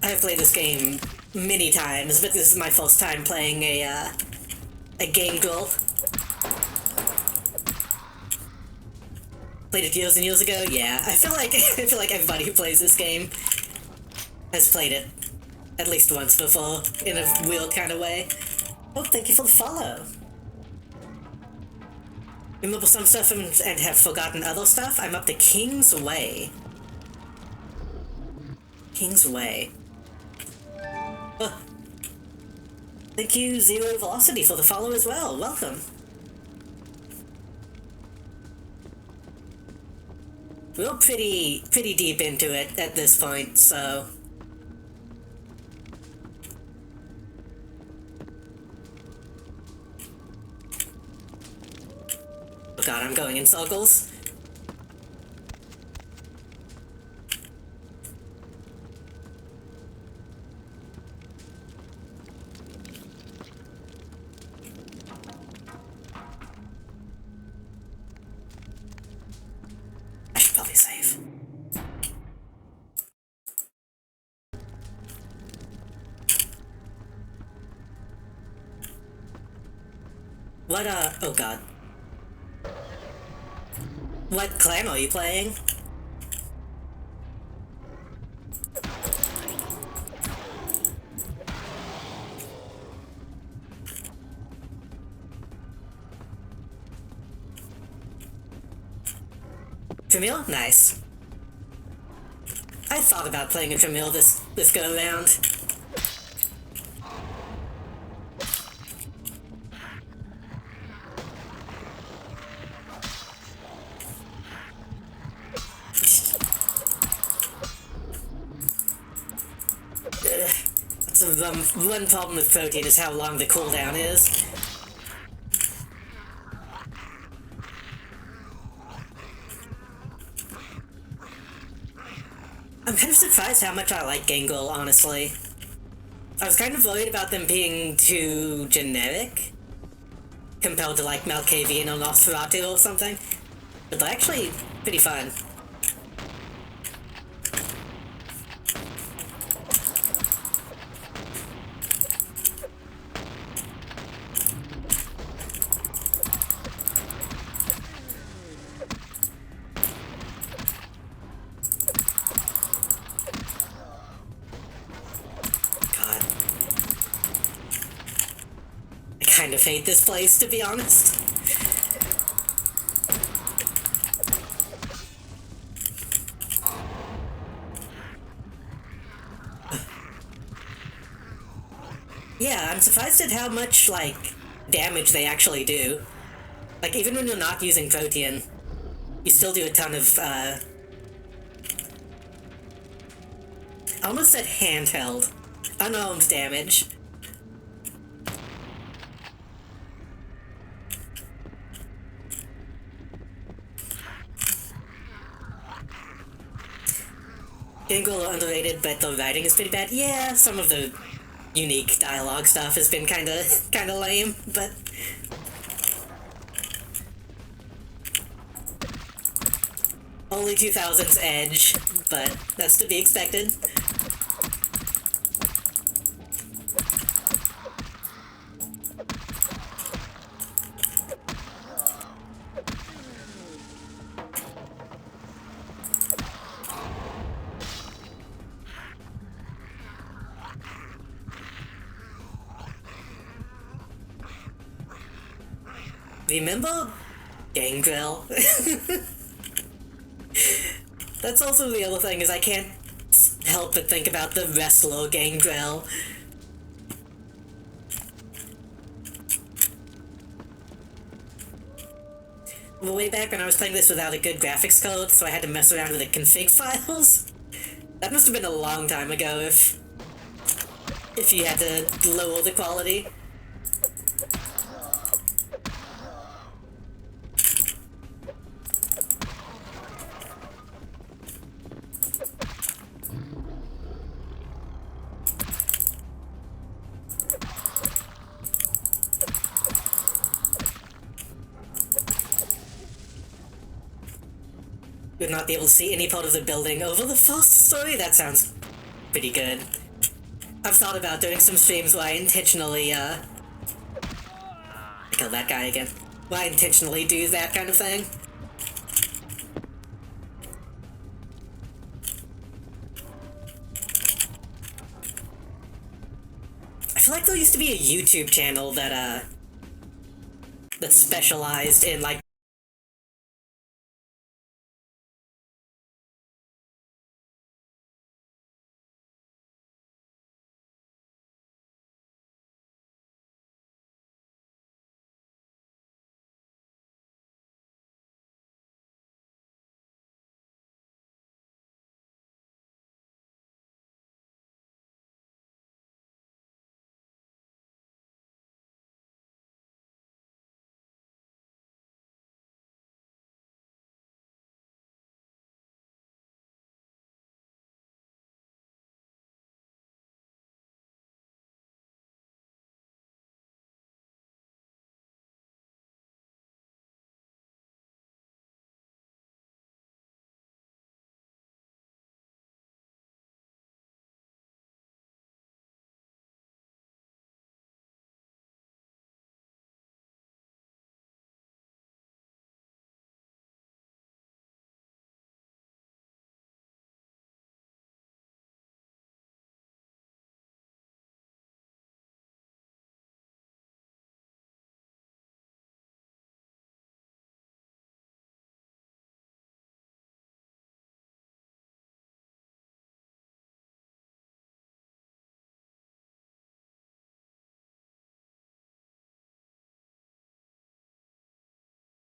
I've played this game many times, but this is my first time playing a game girl. Played it years and years ago. Yeah, I feel like everybody who plays this game has played it at least once before in a weird kind of way. Oh, thank you for the follow. Remember some stuff and have forgotten other stuff. I'm up to King's Way. King's Way. Oh. Thank you, Zero Velocity, for the follow as well. Welcome. We're pretty deep into it at this point, so... Oh god, I'm going in circles. I should probably save. What, oh god. What clan are you playing? Tremille? Nice. I thought about playing a Tremille this go around. One problem with protein is how long the cooldown is. I'm kind of surprised how much I like Gangle, honestly. I was kind of worried about them being too generic compared to like Malkavian or Nosferatu or something, but they're actually pretty fun. I kind of hate this place, to be honest. Yeah, I'm surprised at how much, like, damage they actually do. Like, even when you're not using protein, you still do a ton of, I almost said handheld. Unarmed damage. Gangle are underrated, but the writing is pretty bad. Yeah, some of the unique dialogue stuff has been kinda lame, but... Only 2000's Edge, but that's to be expected. Remember Gangrel? That's also the other thing, is I can't help but think about the wrestler Gangrel. Way back when I was playing this without a good graphics card, so I had to mess around with the config files. That must have been a long time ago if you had to lower the quality. Would not be able to see any part of the building over the first story? That sounds pretty good. I've thought about doing some streams where I intentionally, kill that guy again. Where I intentionally do that kind of thing. I feel like there used to be a YouTube channel that, that specialized in, like,